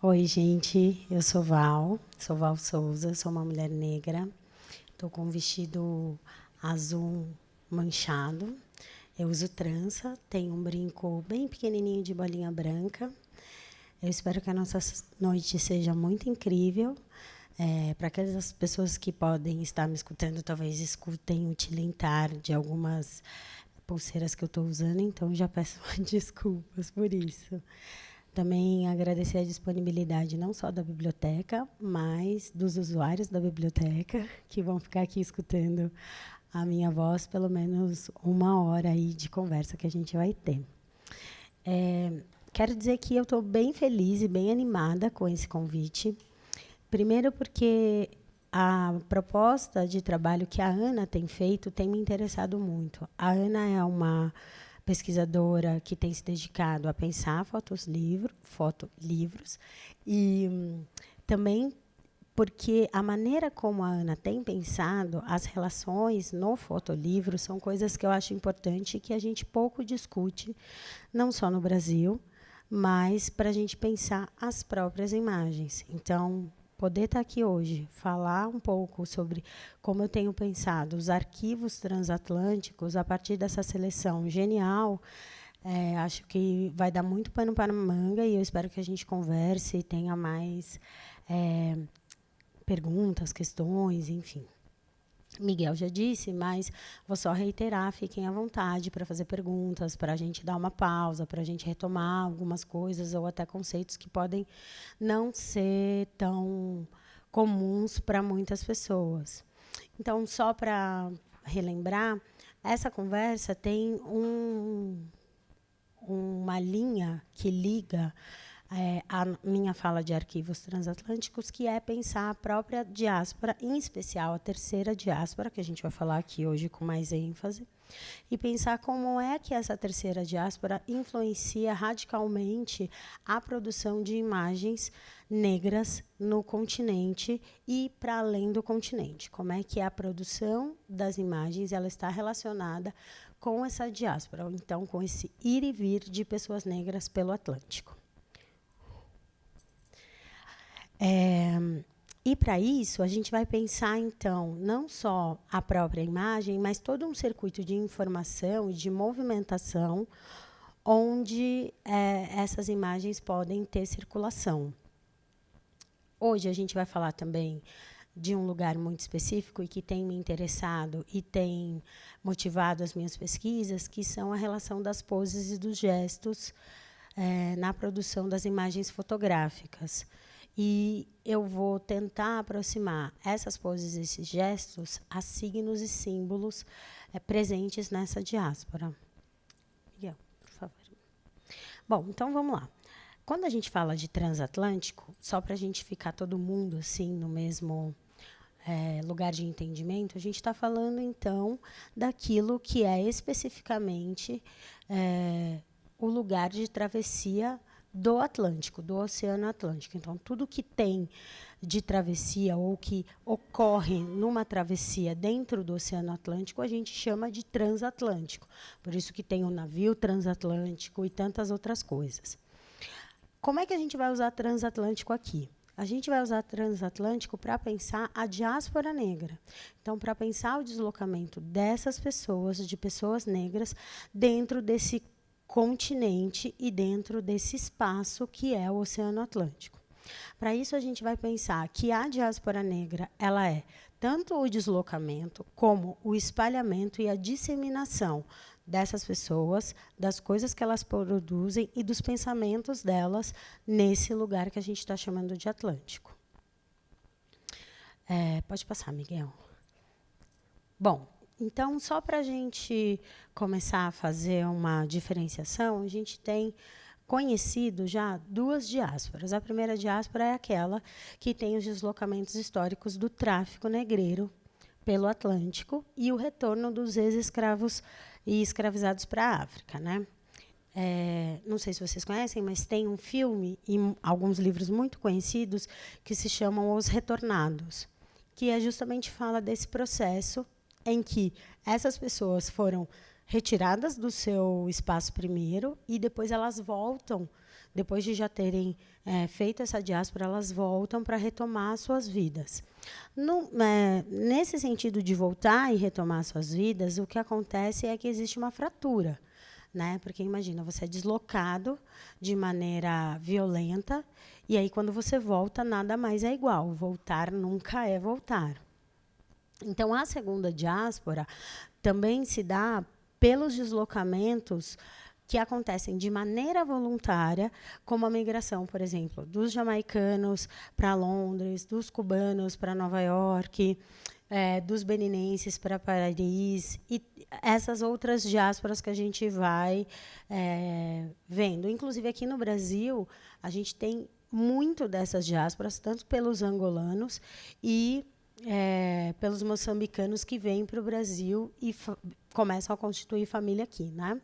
Oi, gente, eu sou Val Souza, sou uma mulher negra. Estou com um vestido azul manchado. Eu uso trança, tenho um brinco bem pequenininho de bolinha branca. Eu espero que a nossa noite seja muito incrível. Para aquelas pessoas que podem estar me escutando, talvez escutem o tilintar de algumas pulseiras que eu estou usando, então já peço desculpas por isso. Também agradecer a disponibilidade não só da biblioteca, mas dos usuários da biblioteca, que vão ficar aqui escutando a minha voz pelo menos 1 hora aí de conversa que a gente vai ter. Quero dizer que eu estou bem feliz e bem animada com esse convite. Primeiro porque a proposta de trabalho que a Ana tem feito tem me interessado muito. A Ana é uma pesquisadora que tem se dedicado a pensar fotolivros e também porque a maneira como a Ana tem pensado as relações no fotolivro são coisas que eu acho importante e que a gente pouco discute, não só no Brasil, mas para a gente pensar as próprias imagens. Então, poder estar aqui hoje, falar um pouco sobre como eu tenho pensado os arquivos transatlânticos a partir dessa seleção genial, acho que vai dar muito pano para manga e eu espero que a gente converse e tenha mais perguntas, questões, enfim. Miguel já disse, mas vou só reiterar, fiquem à vontade para fazer perguntas, para a gente dar uma pausa, para a gente retomar algumas coisas ou até conceitos que podem não ser tão comuns para muitas pessoas. Então, só para relembrar, essa conversa tem uma linha que liga a minha fala de arquivos transatlânticos, que é pensar a própria diáspora, em especial a terceira diáspora, que a gente vai falar aqui hoje com mais ênfase, e pensar como é que essa terceira diáspora influencia radicalmente a produção de imagens negras no continente e para além do continente. Como é que a produção das imagens ela está relacionada com essa diáspora, ou então com esse ir e vir de pessoas negras pelo Atlântico. E para isso, a gente vai pensar, então, não só a própria imagem, mas todo um circuito de informação e de movimentação onde essas imagens podem ter circulação. Hoje a gente vai falar também de um lugar muito específico e que tem me interessado e tem motivado as minhas pesquisas, que são a relação das poses e dos gestos na produção das imagens fotográficas. E eu vou tentar aproximar essas poses e esses gestos a signos e símbolos presentes nessa diáspora. Miguel, por favor. Bom, então vamos lá. Quando a gente fala de transatlântico, só para a gente ficar todo mundo assim no mesmo lugar de entendimento, a gente está falando, então, daquilo que é especificamente o lugar de travessia do Atlântico, do Oceano Atlântico. Então, tudo que tem de travessia ou que ocorre numa travessia dentro do Oceano Atlântico, a gente chama de transatlântico. Por isso que tem o navio transatlântico e tantas outras coisas. Como é que a gente vai usar transatlântico aqui? A gente vai usar transatlântico para pensar a diáspora negra. Então, para pensar o deslocamento dessas pessoas, de pessoas negras, dentro desse continente e dentro desse espaço que é o Oceano Atlântico. Para isso, a gente vai pensar que a diáspora negra ela é tanto o deslocamento como o espalhamento e a disseminação dessas pessoas, das coisas que elas produzem e dos pensamentos delas nesse lugar que a gente está chamando de Atlântico. Pode passar, Miguel. Bom, então, só para a gente começar a fazer uma diferenciação, a gente tem conhecido já duas diásporas. A primeira diáspora é aquela que tem os deslocamentos históricos do tráfico negreiro pelo Atlântico e o retorno dos ex-escravos e escravizados para a África, né? Não sei se vocês conhecem, mas tem um filme e alguns livros muito conhecidos que se chamam Os Retornados, que justamente fala desse processo em que essas pessoas foram retiradas do seu espaço primeiro e depois elas voltam depois de já terem feito essa diáspora, elas voltam para retomar suas vidas. Nesse sentido de voltar e retomar suas vidas, o que acontece é que existe uma fratura, né? Porque imagina, você é deslocado de maneira violenta e aí quando você volta, nada mais é igual. Voltar nunca é voltar. Então, a segunda diáspora também se dá pelos deslocamentos que acontecem de maneira voluntária, como a migração, por exemplo, dos jamaicanos para Londres, dos cubanos para Nova York, dos beninenses para Paris, e essas outras diásporas que a gente vai vendo. Inclusive, aqui no Brasil, a gente tem muito dessas diásporas, tanto pelos angolanos e pelos moçambicanos que vêm para o Brasil e começam a constituir família aqui, né?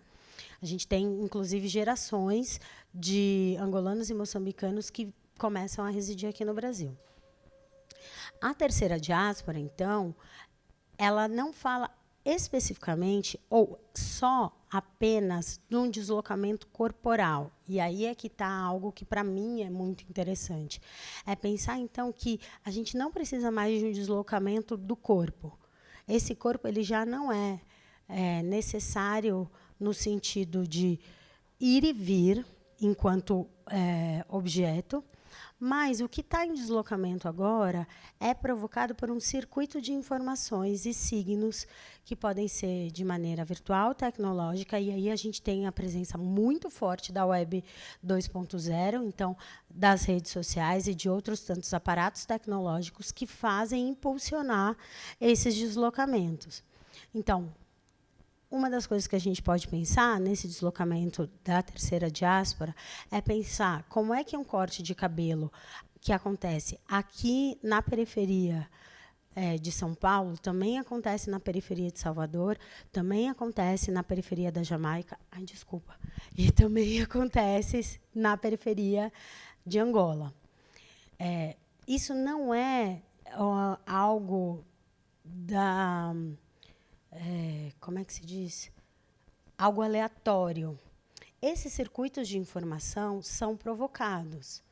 A gente tem, inclusive, gerações de angolanos e moçambicanos que começam a residir aqui no Brasil. A terceira diáspora, então, ela não fala especificamente ou só apenas de um deslocamento corporal. E aí é que está algo que, para mim, é muito interessante. É pensar, então, que a gente não precisa mais de um deslocamento do corpo. Esse corpo ele já não é necessário no sentido de ir e vir enquanto objeto, mas o que está em deslocamento agora é provocado por um circuito de informações e signos que podem ser de maneira virtual, tecnológica, e aí a gente tem a presença muito forte da Web 2.0, então, das redes sociais e de outros tantos aparatos tecnológicos que fazem impulsionar esses deslocamentos. Então, uma das coisas que a gente pode pensar nesse deslocamento da terceira diáspora é pensar como é que um corte de cabelo que acontece aqui na periferia de São Paulo, também acontece na periferia de Salvador, também acontece na periferia da Jamaica, e também acontece na periferia de Angola. Isso não é algo da... como é que se diz? Algo aleatório. Esses circuitos de informação são provocados.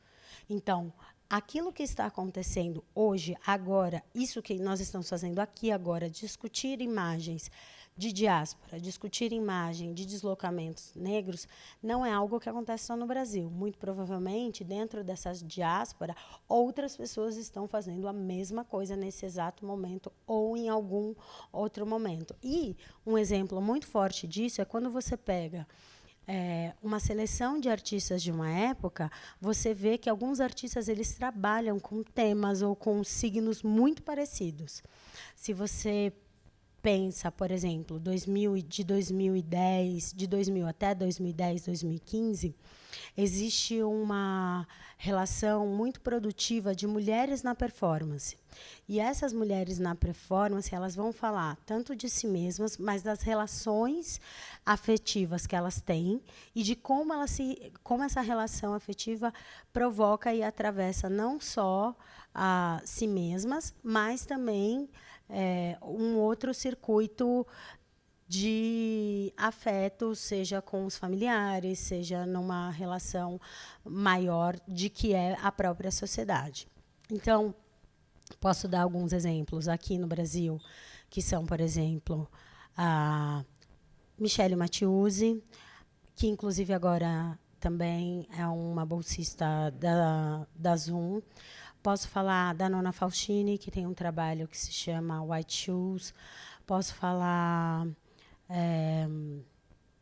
Então, aquilo que está acontecendo hoje, agora, isso que nós estamos fazendo aqui agora, discutir imagens de diáspora, discutir imagem de deslocamentos negros, não é algo que acontece só no Brasil. Muito provavelmente, dentro dessa diáspora, outras pessoas estão fazendo a mesma coisa nesse exato momento ou em algum outro momento. E um exemplo muito forte disso é quando você pega uma seleção de artistas de uma época, você vê que alguns artistas eles trabalham com temas ou com signos muito parecidos. Se você pensa, por exemplo, de 2000 até 2010, 2015, existe uma relação muito produtiva de mulheres na performance. E essas mulheres na performance, elas vão falar tanto de si mesmas, mas das relações afetivas que elas têm e de como essa relação afetiva provoca e atravessa não só a si mesmas, mas também um outro circuito de afeto, seja com os familiares, seja numa relação maior de que é a própria sociedade. Então, posso dar alguns exemplos aqui no Brasil, que são, por exemplo, a Michele Mattiusi, que inclusive agora também é uma bolsista da Zoom. Posso falar da Nona Faustini, que tem um trabalho que se chama White Shoes. Posso falar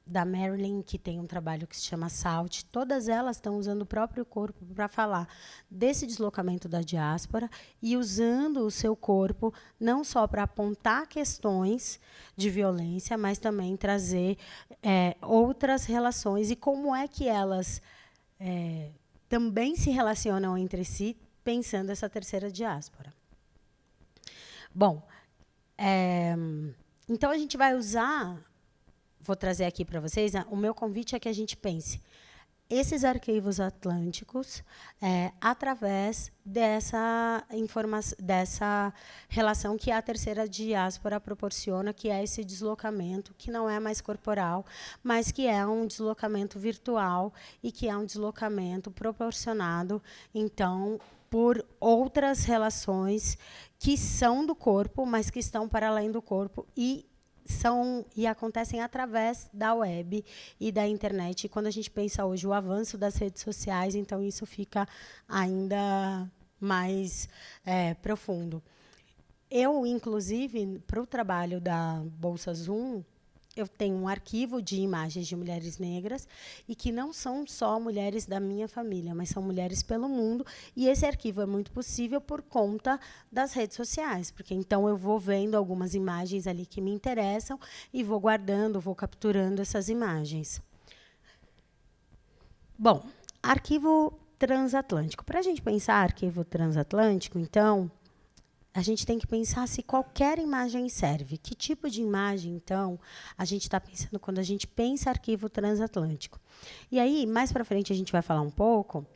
da Marilyn, que tem um trabalho que se chama Salt. Todas elas estão usando o próprio corpo para falar desse deslocamento da diáspora e usando o seu corpo não só para apontar questões de violência, mas também trazer outras relações e como é que elas também se relacionam entre si, pensando essa terceira diáspora. Bom, então a gente vai usar, vou trazer aqui para vocês, o meu convite é que a gente pense esses arquivos atlânticos através dessa relação que a terceira diáspora proporciona, que é esse deslocamento, que não é mais corporal, mas que é um deslocamento virtual e que é um deslocamento proporcionado, então, por outras relações que são do corpo, mas que estão para além do corpo e acontecem através da web e da internet. E quando a gente pensa hoje o avanço das redes sociais, então isso fica ainda mais profundo. Eu, inclusive, para o trabalho da Bolsa Zoom, eu tenho um arquivo de imagens de mulheres negras e que não são só mulheres da minha família, mas são mulheres pelo mundo. E esse arquivo é muito possível por conta das redes sociais, porque então eu vou vendo algumas imagens ali que me interessam e vou guardando, vou capturando essas imagens. Bom, arquivo transatlântico. Para a gente pensar arquivo transatlântico, então, a gente tem que pensar se qualquer imagem serve. Que tipo de imagem, então, a gente está pensando quando a gente pensa arquivo transatlântico? E aí, mais para frente, a gente vai falar um pouco,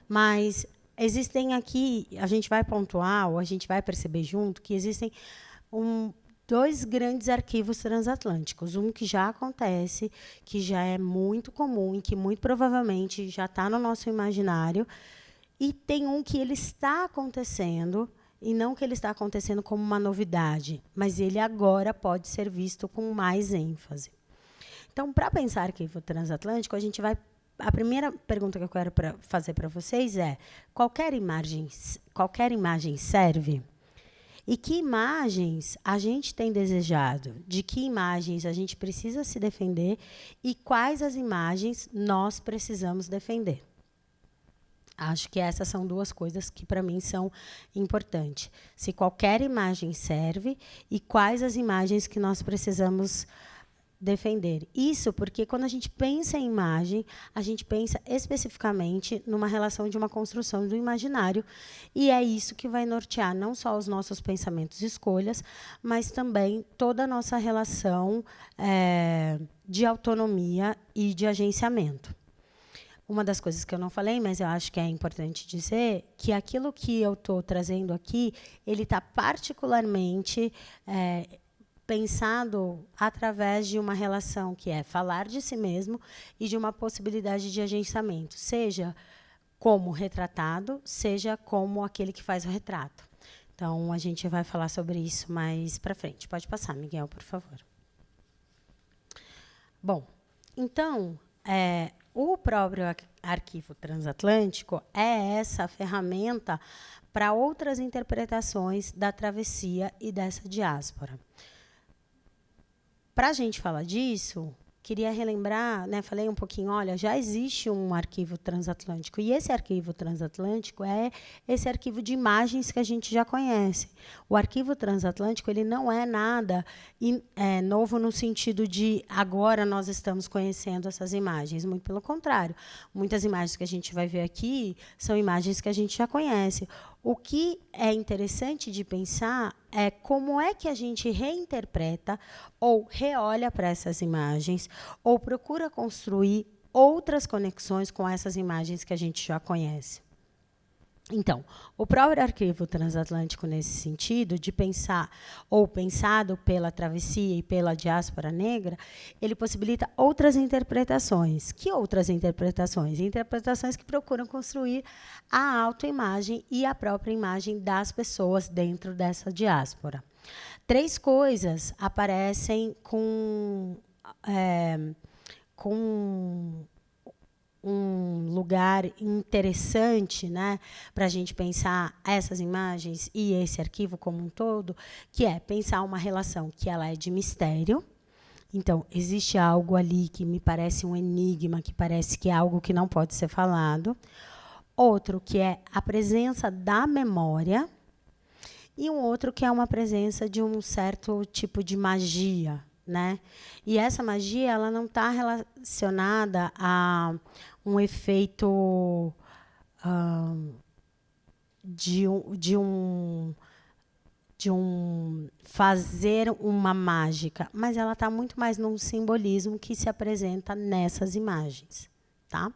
mas existem aqui, a gente vai pontuar, ou a gente vai perceber junto, que existem dois grandes arquivos transatlânticos. Um que já acontece, que já é muito comum e que muito provavelmente já está no nosso imaginário, e tem um que ele está acontecendo, e não que ele está acontecendo como uma novidade, mas ele agora pode ser visto com mais ênfase. Então, para pensar arquivo transatlântico, a primeira pergunta que eu quero fazer para vocês é: qualquer imagem serve? E que imagens a gente tem desejado? De que imagens a gente precisa se defender? E quais as imagens nós precisamos defender? Acho que essas são duas coisas que, para mim, são importantes. Se qualquer imagem serve e quais as imagens que nós precisamos defender. Isso porque, quando a gente pensa em imagem, a gente pensa especificamente numa relação de uma construção do imaginário, e é isso que vai nortear não só os nossos pensamentos e escolhas, mas também toda a nossa relação de autonomia e de agenciamento. Uma das coisas que eu não falei, mas eu acho que é importante dizer, que aquilo que eu estou trazendo aqui, ele está particularmente pensado através de uma relação que é falar de si mesmo e de uma possibilidade de agenciamento, seja como retratado, seja como aquele que faz o retrato. Então, a gente vai falar sobre isso mais para frente. Pode passar, Miguel, por favor. Bom, então, o próprio arquivo transatlântico é essa ferramenta para outras interpretações da travessia e dessa diáspora. Para a gente falar disso, queria relembrar, falei um pouquinho, olha, já existe um arquivo transatlântico, e esse arquivo transatlântico é esse arquivo de imagens que a gente já conhece. O arquivo transatlântico, ele não é nada novo no sentido de agora nós estamos conhecendo essas imagens, muito pelo contrário. Muitas imagens que a gente vai ver aqui são imagens que a gente já conhece. O que é interessante de pensar é como é que a gente reinterpreta ou reolha para essas imagens ou procura construir outras conexões com essas imagens que a gente já conhece. Então, o próprio arquivo transatlântico, nesse sentido, de pensar, ou pensado pela travessia e pela diáspora negra, ele possibilita outras interpretações. Que outras interpretações? Interpretações que procuram construir a autoimagem e a própria imagem das pessoas dentro dessa diáspora. 3 coisas aparecem com um lugar interessante, para a gente pensar essas imagens e esse arquivo como um todo, que é pensar uma relação que ela é de mistério. Então, existe algo ali que me parece um enigma, que parece que é algo que não pode ser falado. Outro que é a presença da memória. E um outro que é uma presença de um certo tipo de magia, E essa magia, ela não está relacionada a um efeito de fazer uma mágica, mas ela está muito mais num simbolismo que se apresenta nessas imagens, tá?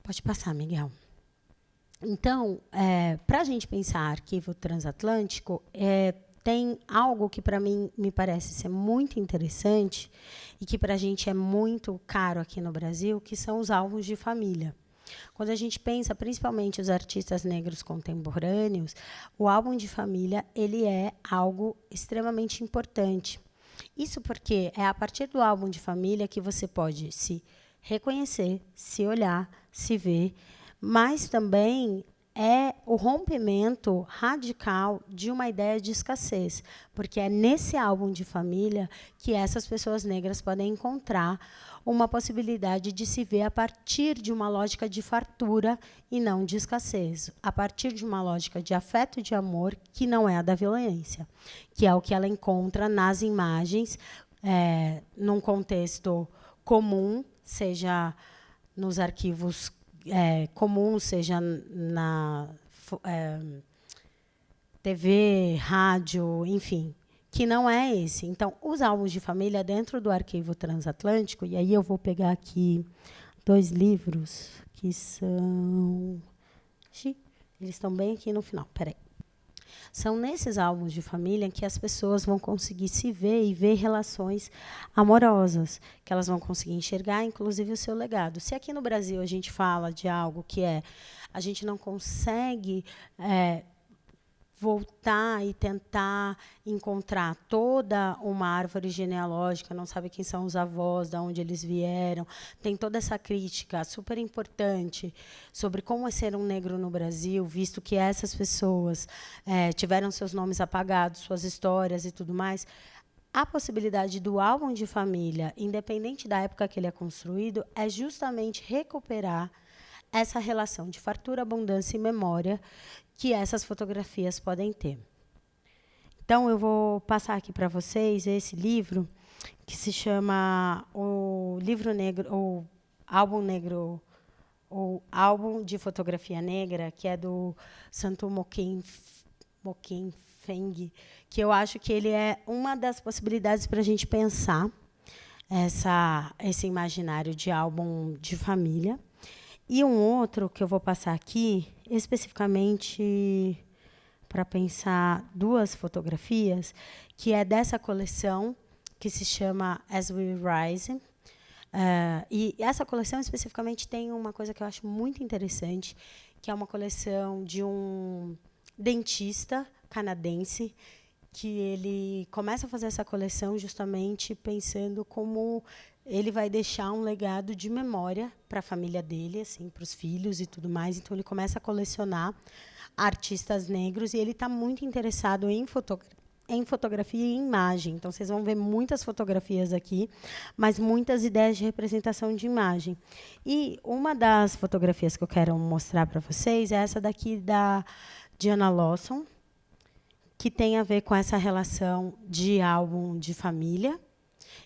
Pode passar, Miguel. Então, para a gente pensar arquivo transatlântico, tem algo que para mim me parece ser muito interessante e que para a gente é muito caro aqui no Brasil, que são os álbuns de família. Quando a gente pensa, principalmente os artistas negros contemporâneos, o álbum de família ele é algo extremamente importante. Isso porque é a partir do álbum de família que você pode se reconhecer, se olhar, se ver, mas também é o rompimento radical de uma ideia de escassez, porque é nesse álbum de família que essas pessoas negras podem encontrar uma possibilidade de se ver a partir de uma lógica de fartura e não de escassez, a partir de uma lógica de afeto e de amor que não é a da violência, que é o que ela encontra nas imagens, num contexto comum, seja nos arquivos comum, seja na TV, rádio, enfim, que não é esse. Então, os álbuns de família dentro do arquivo transatlântico, e aí eu vou pegar aqui 2 livros que são... Eles estão bem aqui no final, peraí. São nesses álbuns de família que as pessoas vão conseguir se ver e ver relações amorosas, que elas vão conseguir enxergar, inclusive, o seu legado. Se aqui no Brasil a gente fala de algo que a gente não consegue voltar e tentar encontrar toda uma árvore genealógica, não sabe quem são os avós, de onde eles vieram, tem toda essa crítica super importante sobre como é ser um negro no Brasil, visto que essas pessoas tiveram seus nomes apagados, suas histórias e tudo mais. A possibilidade do álbum de família, independente da época que ele é construído, é justamente recuperar essa relação de fartura, abundância e memória que essas fotografias podem ter. Então, eu vou passar aqui para vocês esse livro, que se chama o Livro Negro, ou Álbum Negro, ou Álbum de Fotografia Negra, que é do Santu Mokin Feng, que eu acho que ele é uma das possibilidades para a gente pensar esse imaginário de álbum de família. E um outro que eu vou passar aqui, especificamente para pensar 2 fotografias, que é dessa coleção, que se chama As We Rise. E essa coleção, especificamente, tem uma coisa que eu acho muito interessante, que é uma coleção de um dentista canadense, que ele começa a fazer essa coleção justamente pensando como ele vai deixar um legado de memória para a família dele, assim, para os filhos e tudo mais. Então, ele começa a colecionar artistas negros e ele está muito interessado em fotografia e imagem. Então, vocês vão ver muitas fotografias aqui, mas muitas ideias de representação de imagem. E uma das fotografias que eu quero mostrar para vocês é essa daqui da Diana Lawson, que tem a ver com essa relação de álbum de família,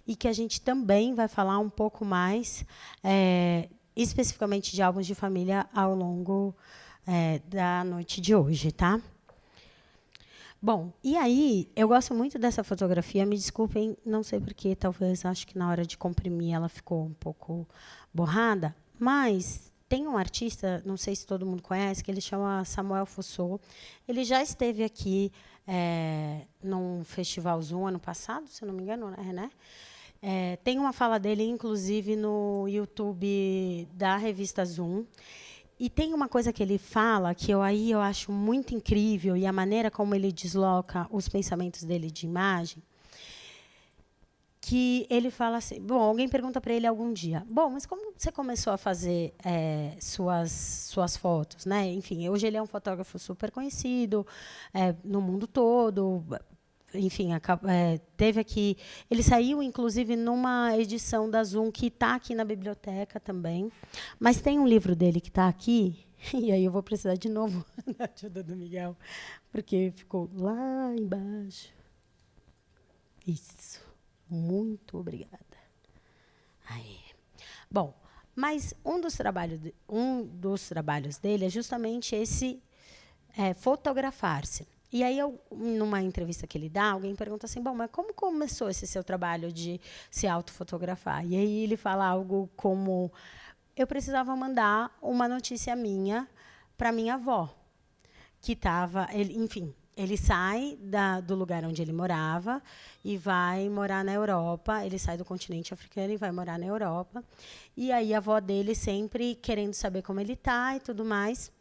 e que a gente também vai falar um pouco mais, especificamente de álbuns de família, ao longo da noite de hoje, tá? Bom, e aí, eu gosto muito dessa fotografia, me desculpem, não sei porquê, talvez, acho que na hora de comprimir ela ficou um pouco borrada, mas tem um artista, não sei se todo mundo conhece, que ele chama Samuel Fossô. Ele já esteve aqui num festival Zoom ano passado, se eu não me engano, né? Tem uma fala dele, inclusive, no YouTube da revista Zoom. E tem uma coisa que ele fala que eu acho muito incrível, e a maneira como ele desloca os pensamentos dele de imagem, que ele fala assim, bom, alguém pergunta para ele algum dia, bom, mas como você começou a fazer suas fotos, né? Enfim, hoje ele é um fotógrafo super conhecido no mundo todo. Enfim, teve aqui... Ele saiu, inclusive, numa edição da Zoom, que está aqui na biblioteca também. Mas tem um livro dele que está aqui, e aí eu vou precisar de novo da ajuda do Miguel, porque ficou lá embaixo. Isso. Muito obrigada. Aí. Bom, mas um dos trabalhos dele é justamente esse fotografar-se. E aí, numa entrevista que ele dá, alguém pergunta assim, bom, mas como começou esse seu trabalho de se autofotografar? E aí ele fala algo como, eu precisava mandar uma notícia minha para minha avó, que estava, enfim, ele sai do lugar onde ele morava e vai morar na Europa. Ele sai do continente africano e vai morar na Europa. E aí a avó dele sempre querendo saber como ele está e tudo mais.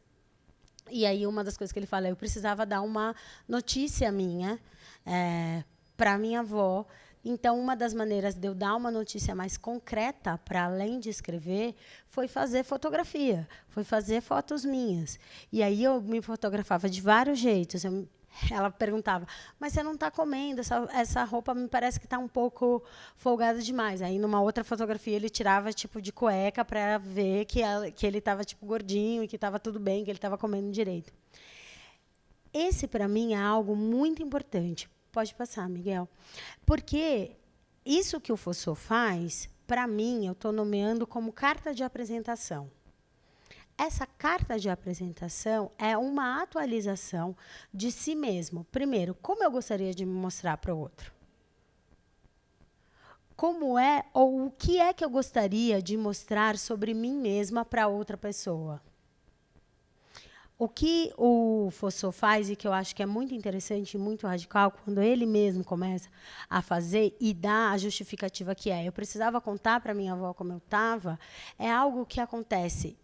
E aí uma das coisas que ele fala é: eu precisava dar uma notícia minha para minha avó. Então, uma das maneiras de eu dar uma notícia mais concreta, para além de escrever, foi fazer fotografia, foi fazer fotos minhas. E aí eu me fotografava de vários jeitos. Ela perguntava: mas você não está comendo? Essa roupa me parece que está um pouco folgada demais. Aí, numa outra fotografia, ele tirava tipo de cueca para ver que ele estava tipo gordinho e que estava tudo bem, que ele estava comendo direito. Esse, para mim, é algo muito importante. Pode passar, Miguel. Porque isso que o Fossô faz, para mim, eu estou nomeando como carta de apresentação. Essa carta de apresentação é uma atualização de si mesmo. Primeiro, como eu gostaria de me mostrar para o outro? Como é ou o que é que eu gostaria de mostrar sobre mim mesma para outra pessoa? O que o Fossô faz, e que eu acho que é muito interessante e muito radical, quando ele mesmo começa a fazer e dá a justificativa que eu precisava contar para minha avó como eu estava, é algo que acontece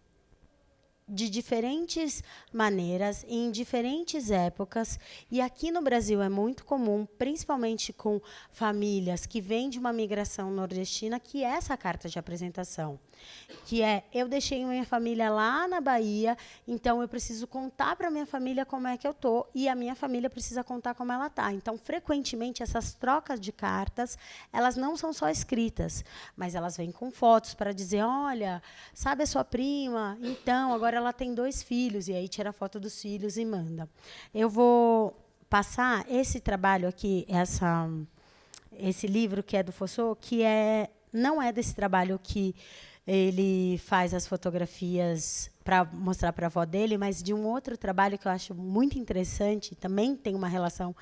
de diferentes maneiras, em diferentes épocas. E aqui no Brasil é muito comum, principalmente com famílias que vêm de uma migração nordestina, que é essa carta de apresentação. Que é: eu deixei minha família lá na Bahia, então eu preciso contar para a minha família como é que eu estou, e a minha família precisa contar como ela está. Então, frequentemente, essas trocas de cartas, elas não são só escritas, mas elas vêm com fotos para dizer: olha, sabe a sua prima? Então, agora ela tem 2 filhos, e aí tira a foto dos filhos e manda. Eu vou passar esse trabalho aqui, esse livro que é do Fossô, que não é desse trabalho que ele faz as fotografias para mostrar para a avó dele, mas de um outro trabalho que eu acho muito interessante, também tem uma relação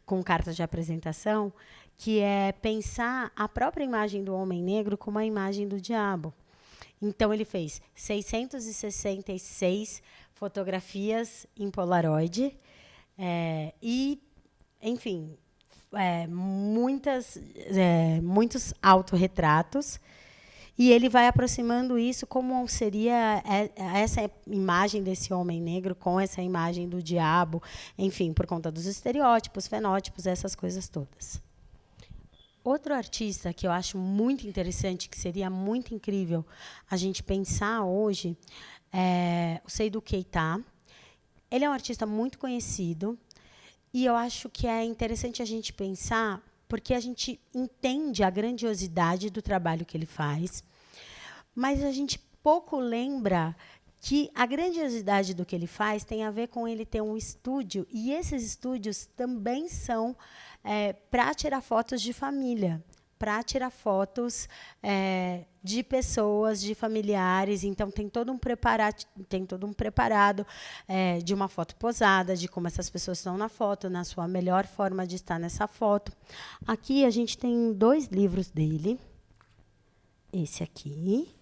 com cartas de apresentação, que é pensar a própria imagem do homem negro como a imagem do diabo. Então, ele fez 666 fotografias em Polaroid e, enfim, muitos autorretratos. E ele vai aproximando isso como seria essa imagem desse homem negro com essa imagem do diabo, enfim, por conta dos estereótipos, fenótipos, essas coisas todas. Outro artista que eu acho muito interessante, que seria muito incrível a gente pensar hoje, é o Seydou Keita. Ele é um artista muito conhecido e eu acho que é interessante a gente pensar, porque a gente entende a grandiosidade do trabalho que ele faz, mas a gente pouco lembra que a grandiosidade do que ele faz tem a ver com ele ter um estúdio, e esses estúdios também são para tirar fotos de família, para tirar fotos de pessoas, de familiares. Então, tem todo um preparado de uma foto posada, de como essas pessoas estão na foto, na sua melhor forma de estar nessa foto. Aqui a gente tem 2 livros dele. Esse aqui.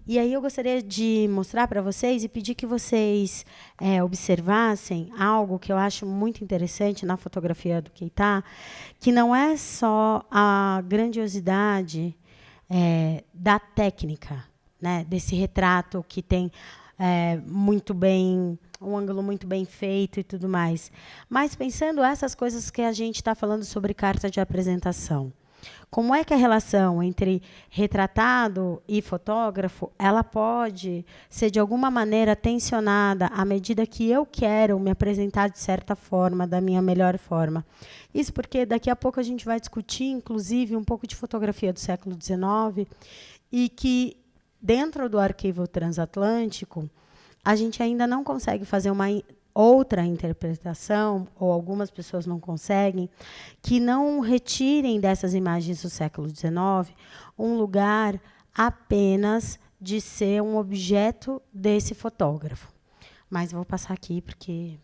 E aí eu gostaria de mostrar para vocês e pedir que vocês observassem algo que eu acho muito interessante na fotografia do Keita, que não é só a grandiosidade da técnica, né, desse retrato que tem muito bem, um ângulo muito bem feito e tudo mais, mas pensando essas coisas que a gente está falando sobre carta de apresentação. Como é que a relação entre retratado e fotógrafo, ela pode ser de alguma maneira tensionada à medida que eu quero me apresentar de certa forma, da minha melhor forma. Isso porque daqui a pouco a gente vai discutir, inclusive, um pouco de fotografia do século XIX, e que dentro do arquivo transatlântico a gente ainda não consegue fazer uma outra interpretação, ou algumas pessoas não conseguem, que não retirem dessas imagens do século XIX um lugar apenas de ser um objeto desse fotógrafo. Mas vou passar aqui porque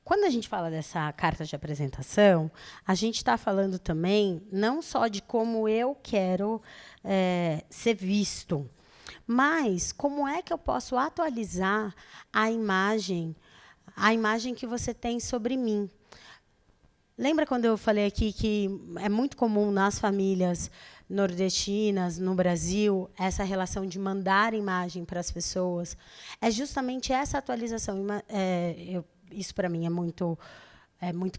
Quando a gente fala dessa carta de apresentação, a gente está falando também não só de como eu quero ser visto, mas como é que eu posso atualizar a imagem que você tem sobre mim. Lembra quando eu falei aqui que é muito comum nas famílias nordestinas, no Brasil, essa relação de mandar imagem para as pessoas? É justamente essa atualização. Isso, para mim, é muito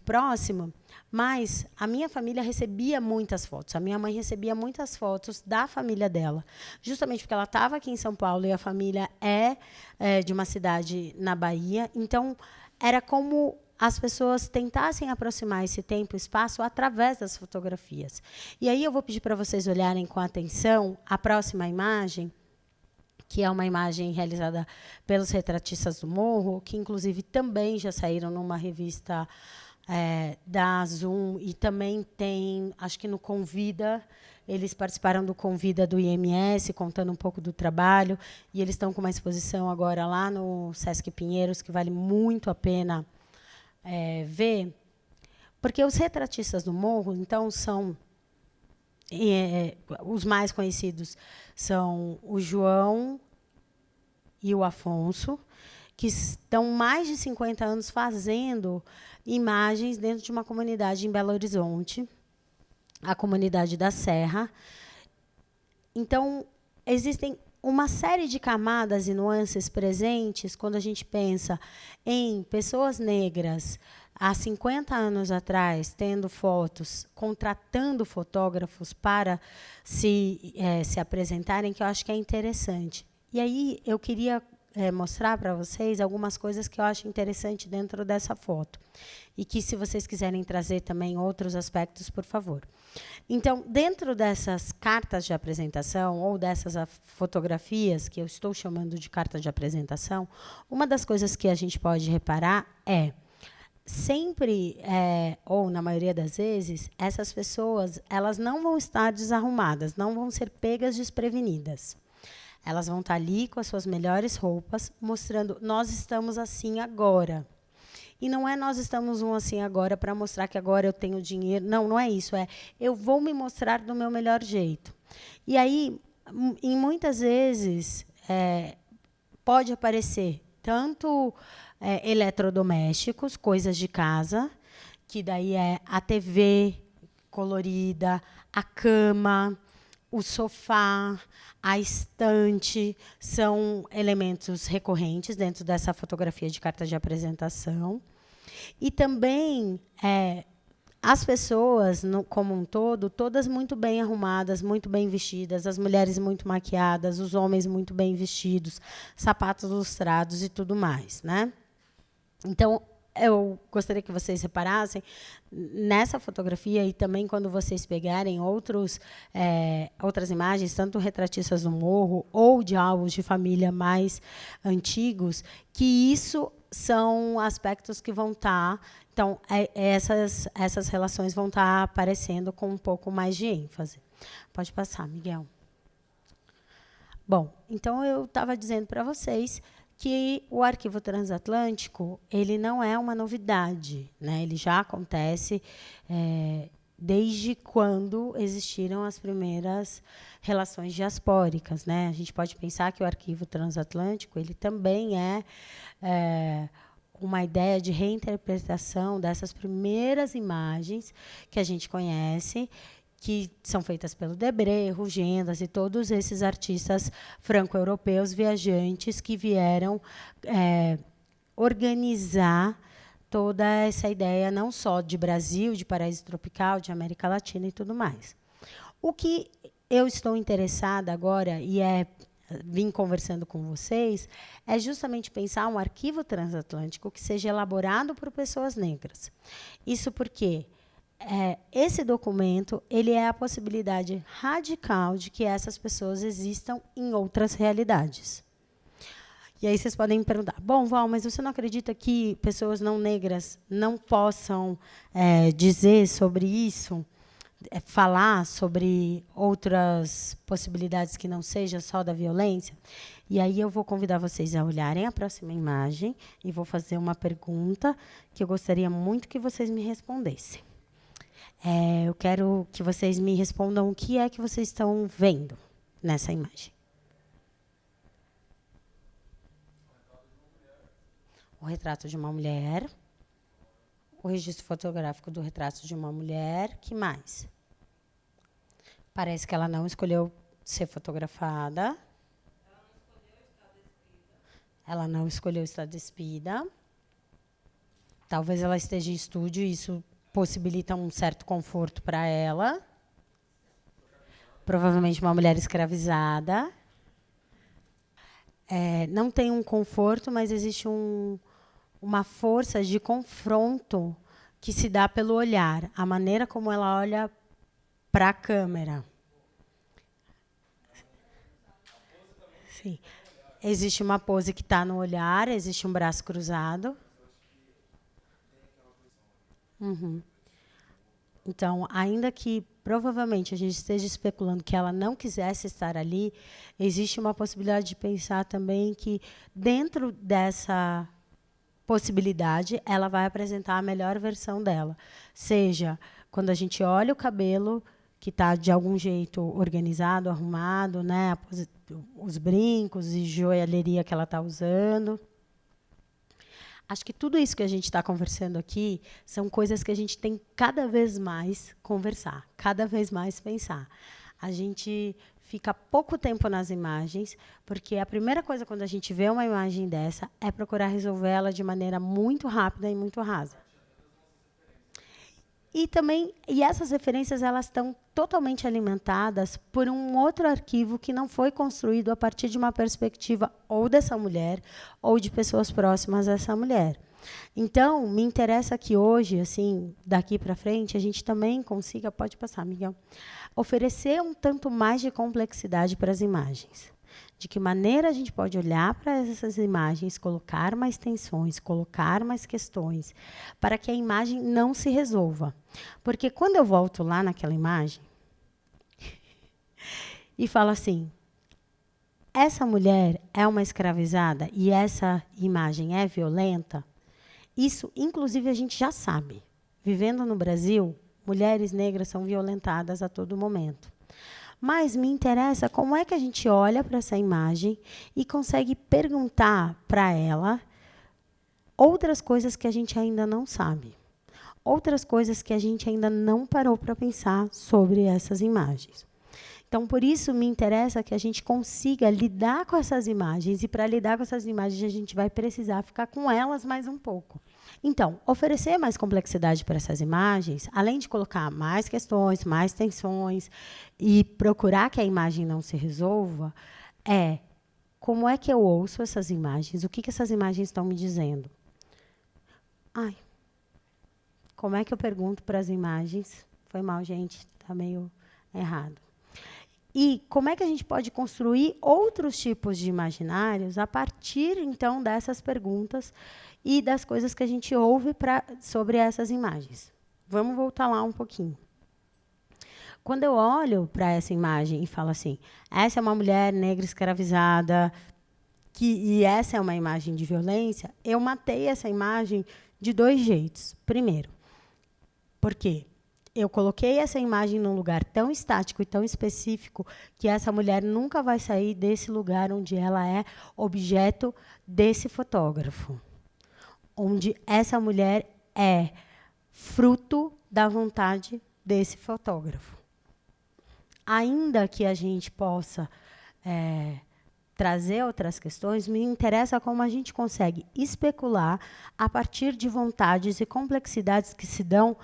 próximo, mas a minha família recebia muitas fotos. A minha mãe recebia muitas fotos da família dela, justamente porque ela estava aqui em São Paulo e a família é de uma cidade na Bahia. Então, era como as pessoas tentassem aproximar esse tempo e espaço através das fotografias. E aí eu vou pedir para vocês olharem com atenção a próxima imagem, que é uma imagem realizada pelos retratistas do Morro, que, inclusive, também já saíram numa revista da Zoom, e também tem, acho que no Convida, eles participaram do Convida do IMS, contando um pouco do trabalho, e eles estão com uma exposição agora lá no Sesc Pinheiros, que vale muito a pena ver, porque os retratistas do Morro, então, são os mais conhecidos são o João e o Afonso, que estão mais de 50 anos fazendo imagens dentro de uma comunidade em Belo Horizonte, a comunidade da Serra. Então, existem uma série de camadas e nuances presentes quando a gente pensa em pessoas negras há 50 anos atrás, tendo fotos, contratando fotógrafos para se apresentarem, que eu acho que é interessante. E aí eu queria mostrar para vocês algumas coisas que eu acho interessante dentro dessa foto. E que, se vocês quiserem trazer também outros aspectos, por favor. Então, dentro dessas cartas de apresentação, ou dessas fotografias, que eu estou chamando de carta de apresentação, uma das coisas que a gente pode reparar sempre, ou na maioria das vezes, essas pessoas, elas não vão estar desarrumadas, não vão ser pegas desprevenidas. Elas vão estar ali com as suas melhores roupas, mostrando, nós estamos assim agora. E não é nós estamos assim agora para mostrar que agora eu tenho dinheiro. Não, não é isso. Eu vou me mostrar do meu melhor jeito. E aí, em muitas vezes, pode aparecer tanto eletrodomésticos, coisas de casa, que daí é a TV colorida, a cama, o sofá, a estante, são elementos recorrentes dentro dessa fotografia de carta de apresentação. E também as pessoas, como um todo, todas muito bem arrumadas, muito bem vestidas, as mulheres muito maquiadas, os homens muito bem vestidos, sapatos lustrados e tudo mais, né? Então, eu gostaria que vocês reparassem nessa fotografia, e também quando vocês pegarem outras imagens, tanto retratistas do Morro ou de álbuns de família mais antigos, que isso são aspectos que vão estar... Então, essas relações vão estar aparecendo com um pouco mais de ênfase. Pode passar, Miguel. Bom, então eu estava dizendo para vocês que o Arquivo Transatlântico, ele não é uma novidade, né? Ele já acontece desde quando existiram as primeiras relações diaspóricas, né? A gente pode pensar que o Arquivo Transatlântico, ele também é uma ideia de reinterpretação dessas primeiras imagens que a gente conhece, que são feitas pelo Debré, Rugendas e todos esses artistas franco-europeus viajantes que vieram organizar toda essa ideia, não só de Brasil, de paraíso tropical, de América Latina e tudo mais. O que eu estou interessada agora, e vim conversando com vocês, é justamente pensar um arquivo transatlântico que seja elaborado por pessoas negras. Isso porque esse documento, ele é a possibilidade radical de que essas pessoas existam em outras realidades. E aí vocês podem me perguntar, bom, Val, mas você não acredita que pessoas não negras não possam dizer sobre isso? falar sobre outras possibilidades que não seja só da violência. E aí eu vou convidar vocês a olharem a próxima imagem e vou fazer uma pergunta que eu gostaria muito que vocês me respondessem. Eu quero que vocês me respondam o que é que vocês estão vendo nessa imagem. O retrato de uma mulher. O registro fotográfico do retrato de uma mulher. Que mais? Parece que ela não escolheu ser fotografada. Ela não escolheu estar despida. Talvez ela esteja em estúdio e isso possibilita um certo conforto para ela. Provavelmente uma mulher escravizada. Não tem um conforto, mas existe uma força de confronto que se dá pelo olhar, a maneira como ela olha para a câmera. Sim. Existe uma pose que está no olhar, existe um braço cruzado. Uhum. Então, ainda que provavelmente a gente esteja especulando que ela não quisesse estar ali, existe uma possibilidade de pensar também que dentro dessa possibilidade, ela vai apresentar a melhor versão dela. Seja quando a gente olha o cabelo, que está de algum jeito organizado, arrumado, né? Os brincos e joalheria que ela está usando. Acho que tudo isso que a gente está conversando aqui são coisas que a gente tem cada vez mais conversar, cada vez mais pensar. A gente fica pouco tempo nas imagens, porque a primeira coisa quando a gente vê uma imagem dessa é procurar resolver ela de maneira muito rápida e muito rasa. E essas referências elas estão totalmente alimentadas por um outro arquivo que não foi construído a partir de uma perspectiva ou dessa mulher ou de pessoas próximas a essa mulher. Então, me interessa que hoje, assim, daqui para frente, a gente também consiga, pode passar, Miguel, oferecer um tanto mais de complexidade para as imagens. De que maneira a gente pode olhar para essas imagens, colocar mais tensões, colocar mais questões, para que a imagem não se resolva. Porque quando eu volto lá naquela imagem e falo assim, essa mulher é uma escravizada e essa imagem é violenta, isso, inclusive, a gente já sabe. Vivendo no Brasil, mulheres negras são violentadas a todo momento. Mas me interessa como é que a gente olha para essa imagem e consegue perguntar para ela outras coisas que a gente ainda não sabe. Outras coisas que a gente ainda não parou para pensar sobre essas imagens. Então, por isso, me interessa que a gente consiga lidar com essas imagens. E, para lidar com essas imagens, a gente vai precisar ficar com elas mais um pouco. Então, oferecer mais complexidade para essas imagens, além de colocar mais questões, mais tensões e procurar que a imagem não se resolva, como é que eu ouço essas imagens? O que essas imagens estão me dizendo? Como é que eu pergunto para as imagens? Foi mal, gente, está meio errado. E como é que a gente pode construir outros tipos de imaginários a partir, então, dessas perguntas e das coisas que a gente ouve sobre essas imagens? Vamos voltar lá um pouquinho. Quando eu olho para essa imagem e falo assim, essa é uma mulher negra escravizada, e essa é uma imagem de violência, eu matei essa imagem de 2 jeitos. Primeiro, porque eu coloquei essa imagem num lugar tão estático e tão específico que essa mulher nunca vai sair desse lugar onde ela é objeto desse fotógrafo. Onde essa mulher é fruto da vontade desse fotógrafo. Ainda que a gente possa trazer outras questões, me interessa como a gente consegue especular a partir de vontades e complexidades que se dão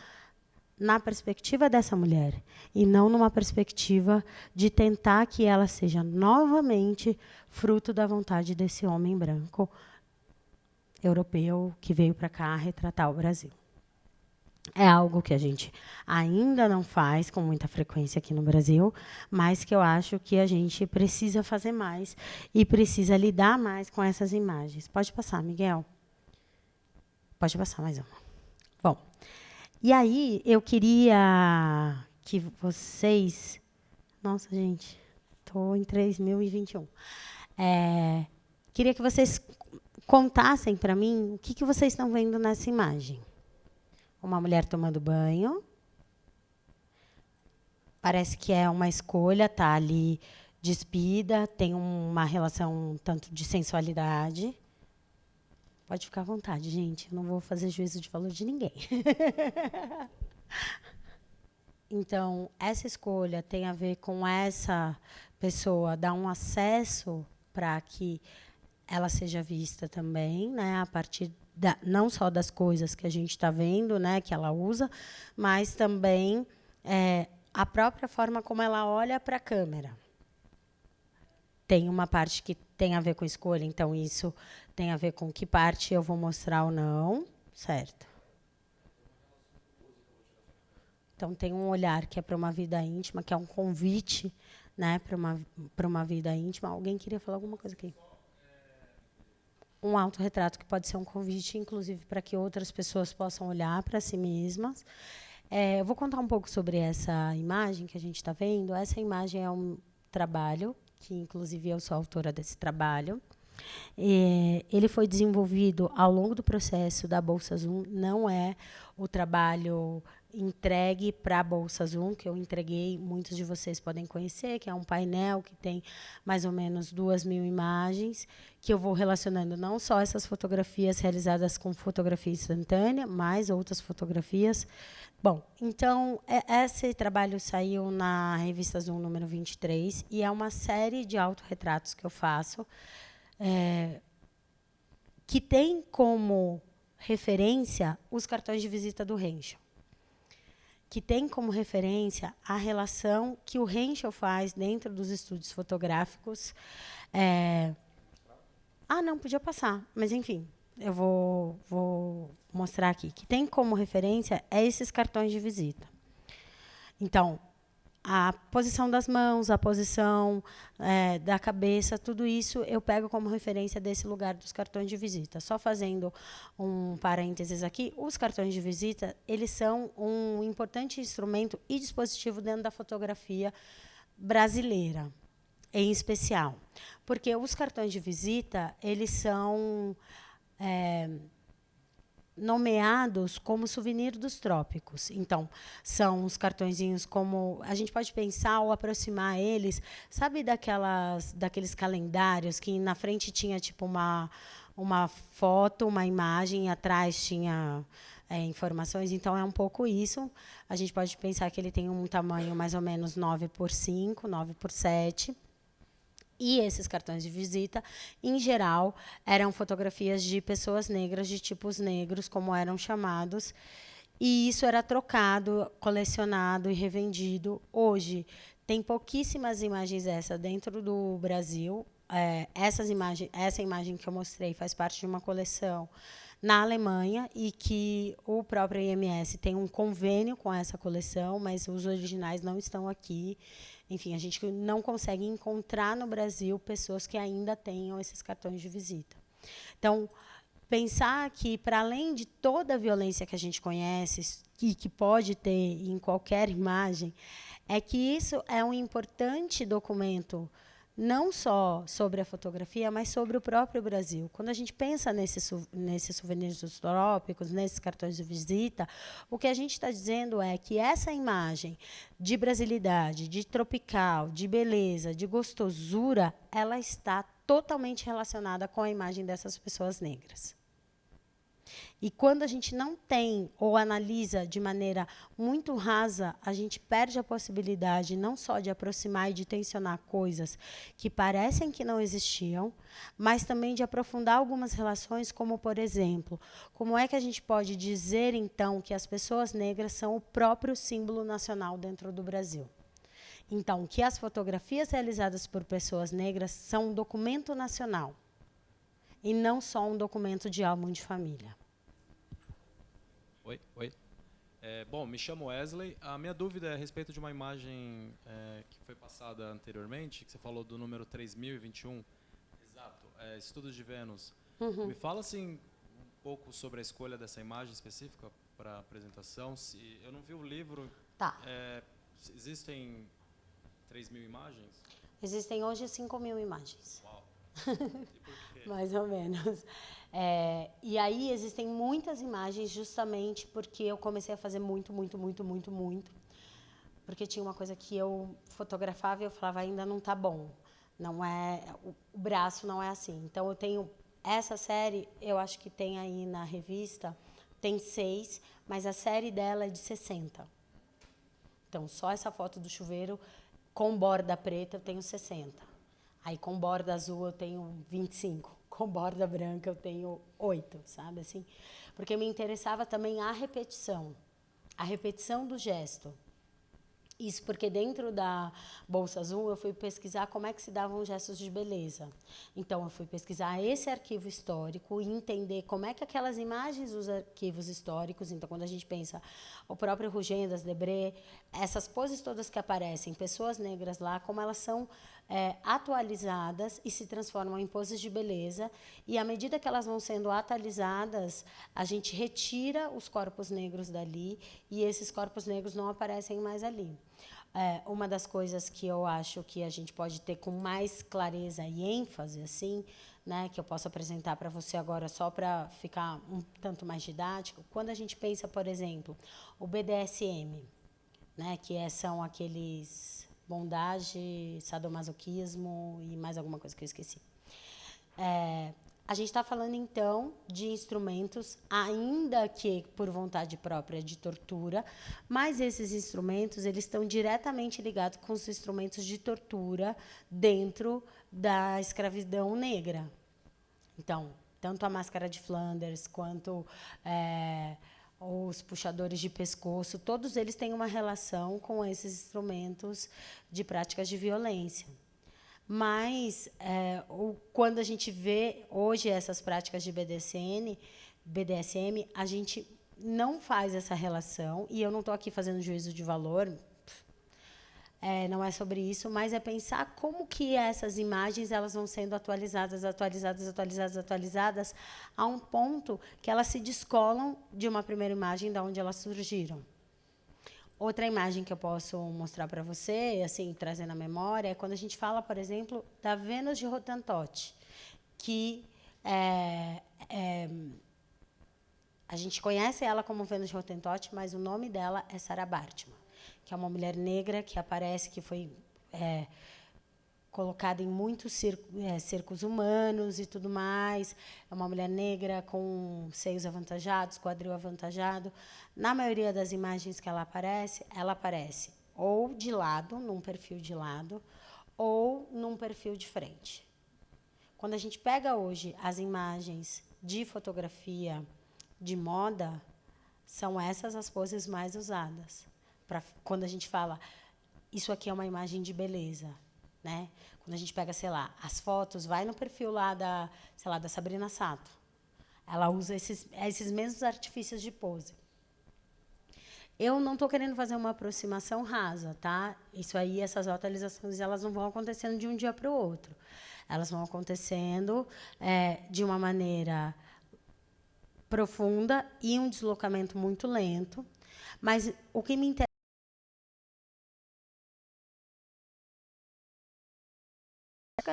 na perspectiva dessa mulher, e não numa perspectiva de tentar que ela seja novamente fruto da vontade desse homem branco europeu que veio para cá retratar o Brasil. É algo que a gente ainda não faz com muita frequência aqui no Brasil, mas que eu acho que a gente precisa fazer mais e precisa lidar mais com essas imagens. Pode passar, Miguel. Pode passar mais uma. Bom, e aí eu queria que vocês... Nossa, gente, estou em 3021. Queria que vocês contassem para mim o que vocês estão vendo nessa imagem. Uma mulher tomando banho. Parece que é uma escolha, está ali despida, tem uma relação tanto de sensualidade. Pode ficar à vontade, gente. Eu não vou fazer juízo de valor de ninguém. Então, essa escolha tem a ver com essa pessoa dar um acesso para que ela seja vista também, né, a partir não só das coisas que a gente está vendo, né, que ela usa, mas também a própria forma como ela olha para a câmera. Tem uma parte que tem a ver com escolha, então isso tem a ver com que parte eu vou mostrar ou não, certo? Então, tem um olhar que é para uma vida íntima, que é um convite, né, para uma vida íntima. Alguém queria falar alguma coisa aqui? Um autorretrato que pode ser um convite, inclusive, para que outras pessoas possam olhar para si mesmas. Eu vou contar um pouco sobre essa imagem que a gente está vendo. Essa imagem é um trabalho, que, inclusive, eu sou autora desse trabalho. Ele foi desenvolvido ao longo do processo da Bolsa Zoom. Não é o trabalho entregue para a Bolsa Zoom, que eu entreguei, muitos de vocês podem conhecer, que é um painel que tem mais ou menos 2.000 imagens, que eu vou relacionando não só essas fotografias realizadas com fotografia instantânea, mas outras fotografias. Bom, então, esse trabalho saiu na revista Zoom número 23, e é uma série de autorretratos que eu faço, que tem como referência os cartões de visita do Henschel, que tem como referência a relação que o Henschel faz dentro dos estúdios fotográficos. Não, podia passar, mas, enfim, eu vou mostrar aqui, que tem como referência esses cartões de visita. Então, a posição das mãos, a posição da cabeça, tudo isso eu pego como referência desse lugar dos cartões de visita. Só fazendo um parênteses aqui, os cartões de visita, eles são um importante instrumento e dispositivo dentro da fotografia brasileira, em especial. Porque os cartões de visita, eles são nomeados como souvenir dos trópicos. Então, são os cartõezinhos como... A gente pode pensar ou aproximar eles, sabe daqueles calendários que na frente tinha tipo uma foto, uma imagem, e atrás tinha informações? Então, é um pouco isso. A gente pode pensar que ele tem um tamanho mais ou menos 9x5, 9x7. E esses cartões de visita, em geral, eram fotografias de pessoas negras, de tipos negros, como eram chamados. E isso era trocado, colecionado e revendido. Hoje, tem pouquíssimas imagens dentro do Brasil. Essa imagem que eu mostrei faz parte de uma coleção na Alemanha, e que o próprio IMS tem um convênio com essa coleção, mas os originais não estão aqui. Enfim, a gente não consegue encontrar no Brasil pessoas que ainda tenham esses cartões de visita. Então, pensar que, para além de toda a violência que a gente conhece e que pode ter em qualquer imagem, é que isso é um importante documento, não só sobre a fotografia, mas sobre o próprio Brasil. Quando a gente pensa nesses souvenirs dos trópicos, nesses cartões de visita, o que a gente está dizendo é que essa imagem de brasilidade, de tropical, de beleza, de gostosura, ela está totalmente relacionada com a imagem dessas pessoas negras. E quando a gente não tem ou analisa de maneira muito rasa, a gente perde a possibilidade não só de aproximar e de tensionar coisas que parecem que não existiam, mas também de aprofundar algumas relações, como, por exemplo, como é que a gente pode dizer, então, que as pessoas negras são o próprio símbolo nacional dentro do Brasil? Então, que as fotografias realizadas por pessoas negras são um documento nacional e não só um documento de álbum de família. Oi. Bom, me chamo Wesley. A minha dúvida é a respeito de uma imagem que foi passada anteriormente, que você falou do número 3021. Exato, Estudos de Vênus. Uhum. Me fala assim, um pouco sobre a escolha dessa imagem específica para a apresentação. Eu não vi o livro. Tá. existem 3.000 imagens? Existem hoje 5.000 imagens. Uau! E por quê? Mais ou menos. E aí existem muitas imagens justamente porque eu comecei a fazer muito. Porque tinha uma coisa que eu fotografava e eu falava, ainda não tá bom. Não é, o braço não é assim. Então eu tenho essa série, eu acho que tem aí na revista, tem 6, mas a série dela é de 60. Então só essa foto do chuveiro com borda preta eu tenho 60. Aí com borda azul eu tenho 25. Com borda branca eu tenho 8, sabe assim? Porque me interessava também a repetição do gesto. Isso porque dentro da Bolsa Azul eu fui pesquisar como é que se davam gestos de beleza. Então eu fui pesquisar esse arquivo histórico e entender como é que aquelas imagens dos arquivos históricos, então quando a gente pensa o próprio Rugendas, Debré, essas poses todas que aparecem, pessoas negras lá, como elas são atualizadas e se transformam em poses de beleza, e à medida que elas vão sendo atualizadas, a gente retira os corpos negros dali e esses corpos negros não aparecem mais ali. Uma das coisas que eu acho que a gente pode ter com mais clareza e ênfase, assim, né, que eu posso apresentar para você agora só para ficar um tanto mais didático, quando a gente pensa, por exemplo, o BDSM, né, que são aqueles bondage, sadomasoquismo e mais alguma coisa que eu esqueci. A gente está falando, então, de instrumentos, ainda que por vontade própria, de tortura, mas esses instrumentos eles estão diretamente ligados com os instrumentos de tortura dentro da escravidão negra. Então, tanto a máscara de Flanders, quanto os puxadores de pescoço, todos eles têm uma relação com esses instrumentos de práticas de violência. Mas, quando a gente vê hoje essas práticas de BDSM, a gente não faz essa relação, e eu não estou aqui fazendo juízo de valor, não é sobre isso, mas é pensar como que essas imagens elas vão sendo atualizadas a um ponto que elas se descolam de uma primeira imagem de onde elas surgiram. Outra imagem que eu posso mostrar para você, assim, trazendo à memória, é quando a gente fala, por exemplo, da Vênus de Hottentot, que a gente conhece ela como Vênus de Hottentot, mas o nome dela é Sarah Baartman, que é uma mulher negra que aparece, que foi colocada em muitos circos humanos e tudo mais. É uma mulher negra com seios avantajados, quadril avantajado. Na maioria das imagens que ela aparece ou de lado, num perfil de lado, ou num perfil de frente. Quando a gente pega hoje as imagens de fotografia de moda, são essas as poses mais usadas. Quando a gente fala, isso aqui é uma imagem de beleza, né? Quando a gente pega, sei lá, as fotos, vai no perfil lá da Sabrina Sato. Ela usa esses mesmos artifícios de pose. Eu não estou querendo fazer uma aproximação rasa, tá? Isso aí, essas atualizações, elas não vão acontecendo de um dia para o outro. Elas vão acontecendo de uma maneira profunda e um deslocamento muito lento. Mas o que me interessa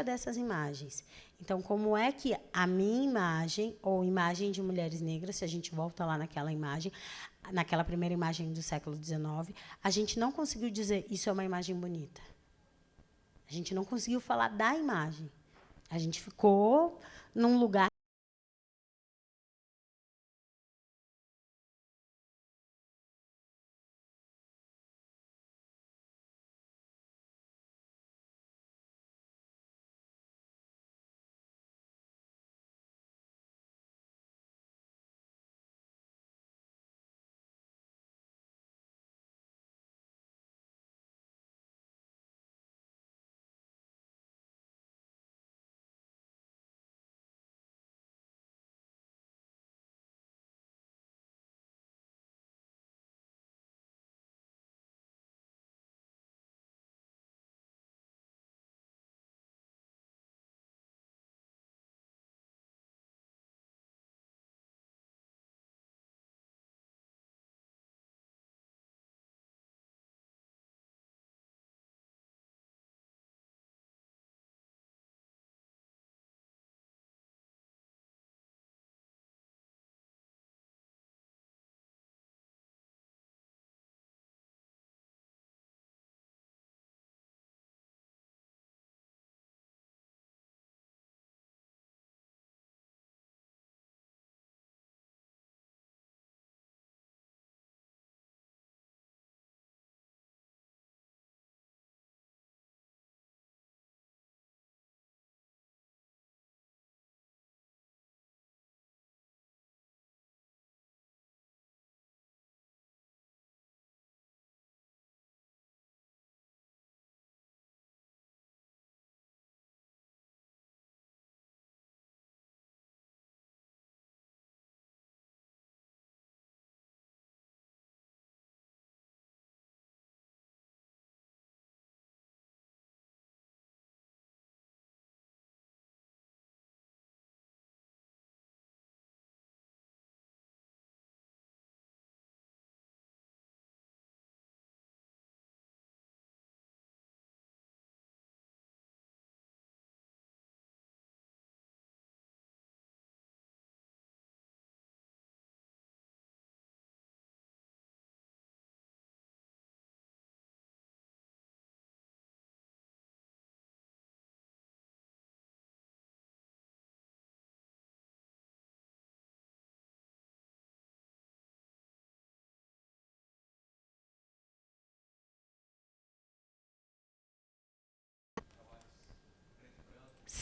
dessas imagens. Então, como é que a minha imagem, ou imagem de mulheres negras, se a gente volta lá naquela imagem, naquela primeira imagem do século XIX, a gente não conseguiu dizer isso é uma imagem bonita. A gente não conseguiu falar da imagem. A gente ficou num lugar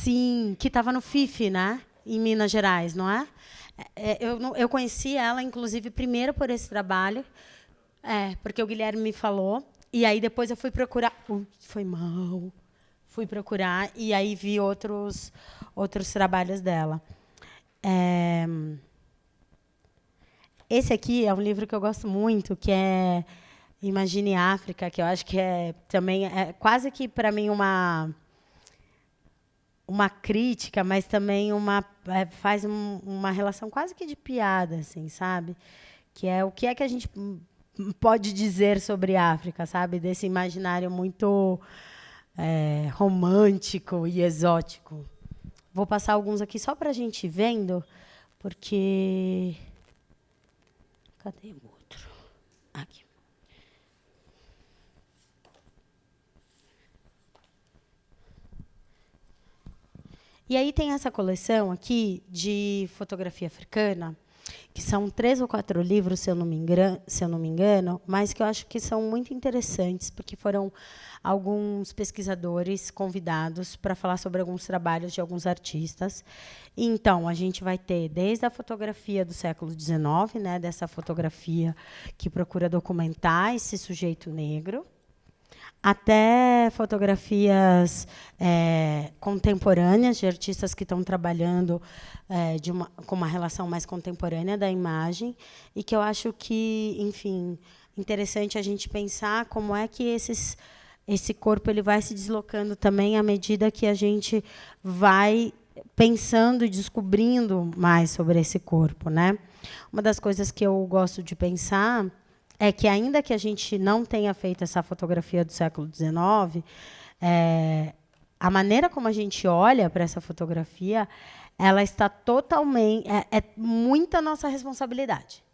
Sim, que estava no FIF, né? Em Minas Gerais, não é? Eu conheci ela, inclusive, primeiro por esse trabalho, porque o Guilherme me falou. E aí depois eu fui procurar. Foi mal. Fui procurar e aí vi outros trabalhos dela. Esse aqui é um livro que eu gosto muito, que é Imagine África, que eu acho que também é quase que para mim uma crítica, mas também faz uma relação quase que de piada, assim, sabe? Que é o que é que a gente pode dizer sobre a África, sabe? Desse imaginário muito romântico e exótico. Vou passar alguns aqui só para a gente ir vendo, porque... Cadê o outro? Aqui. E aí tem essa coleção aqui de fotografia africana, que são 3 ou 4 livros, se eu não me engano, mas que eu acho que são muito interessantes, porque foram alguns pesquisadores convidados para falar sobre alguns trabalhos de alguns artistas. Então, a gente vai ter desde a fotografia do século XIX, né, dessa fotografia que procura documentar esse sujeito negro, até fotografias contemporâneas de artistas que estão trabalhando com uma relação mais contemporânea da imagem, e que eu acho que, enfim, interessante a gente pensar como é que esse corpo ele vai se deslocando também à medida que a gente vai pensando e descobrindo mais sobre esse corpo, né? Uma das coisas que eu gosto de pensar é que, ainda que a gente não tenha feito essa fotografia do século XIX, a maneira como a gente olha para essa fotografia, ela está totalmente... É muita nossa responsabilidade.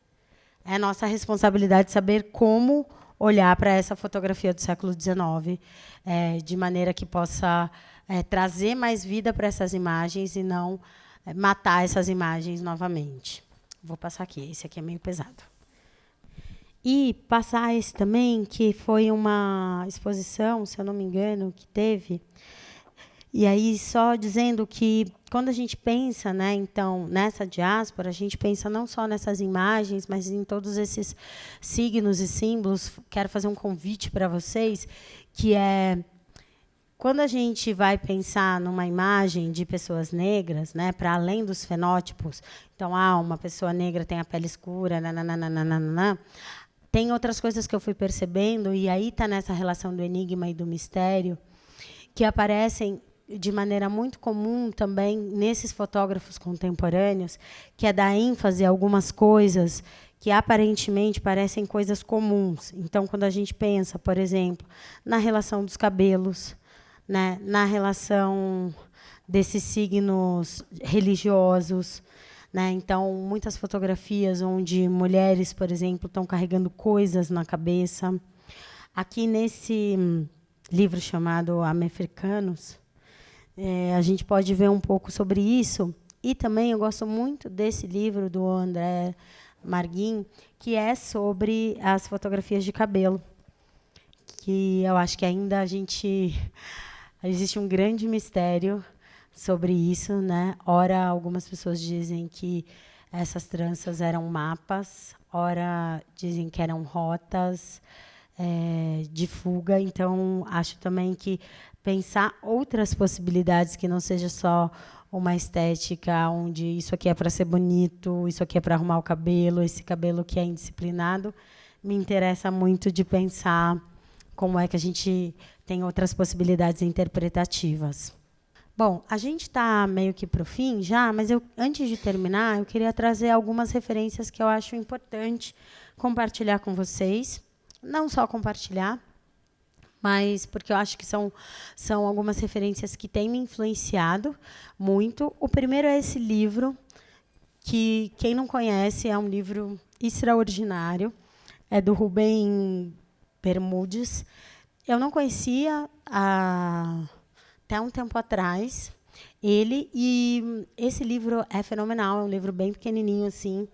É nossa responsabilidade saber como olhar para essa fotografia do século XIX, de maneira que possa trazer mais vida para essas imagens e não matar essas imagens novamente. Vou passar aqui. Esse aqui é meio pesado. E passar esse também, que foi uma exposição, se eu não me engano, que teve. E aí, só dizendo que, quando a gente pensa, né, então, nessa diáspora, a gente pensa não só nessas imagens, mas em todos esses signos e símbolos. Quero fazer um convite para vocês, que é... Quando a gente vai pensar numa imagem de pessoas negras, né, para além dos fenótipos, então, uma pessoa negra tem a pele escura, nananana, tem outras coisas que eu fui percebendo, e aí está nessa relação do enigma e do mistério, que aparecem de maneira muito comum também nesses fotógrafos contemporâneos, que é dar ênfase a algumas coisas que aparentemente parecem coisas comuns. Então, quando a gente pensa, por exemplo, na relação dos cabelos, né, na relação desses signos religiosos, né? Então, muitas fotografias onde mulheres, por exemplo, estão carregando coisas na cabeça. Aqui nesse livro chamado Americanos, a gente pode ver um pouco sobre isso. E também eu gosto muito desse livro do André Marguin, que é sobre as fotografias de cabelo, que eu acho que ainda existe um grande mistério sobre isso, né? Ora, algumas pessoas dizem que essas tranças eram mapas, ora dizem que eram rotas de fuga. Então, acho também que pensar outras possibilidades, que não seja só uma estética onde isso aqui é para ser bonito, isso aqui é para arrumar o cabelo, esse cabelo que é indisciplinado, me interessa muito de pensar como é que a gente tem outras possibilidades interpretativas. Bom, a gente está meio que para o fim já, mas antes de terminar, eu queria trazer algumas referências que eu acho importante compartilhar com vocês. Não só compartilhar, mas porque eu acho que são algumas referências que têm me influenciado muito. O primeiro é esse livro, que, quem não conhece, é um livro extraordinário. É do Rubem Bermudes. Eu não conhecia até um tempo atrás ele, e esse livro é fenomenal. É um livro bem pequenininho, assim,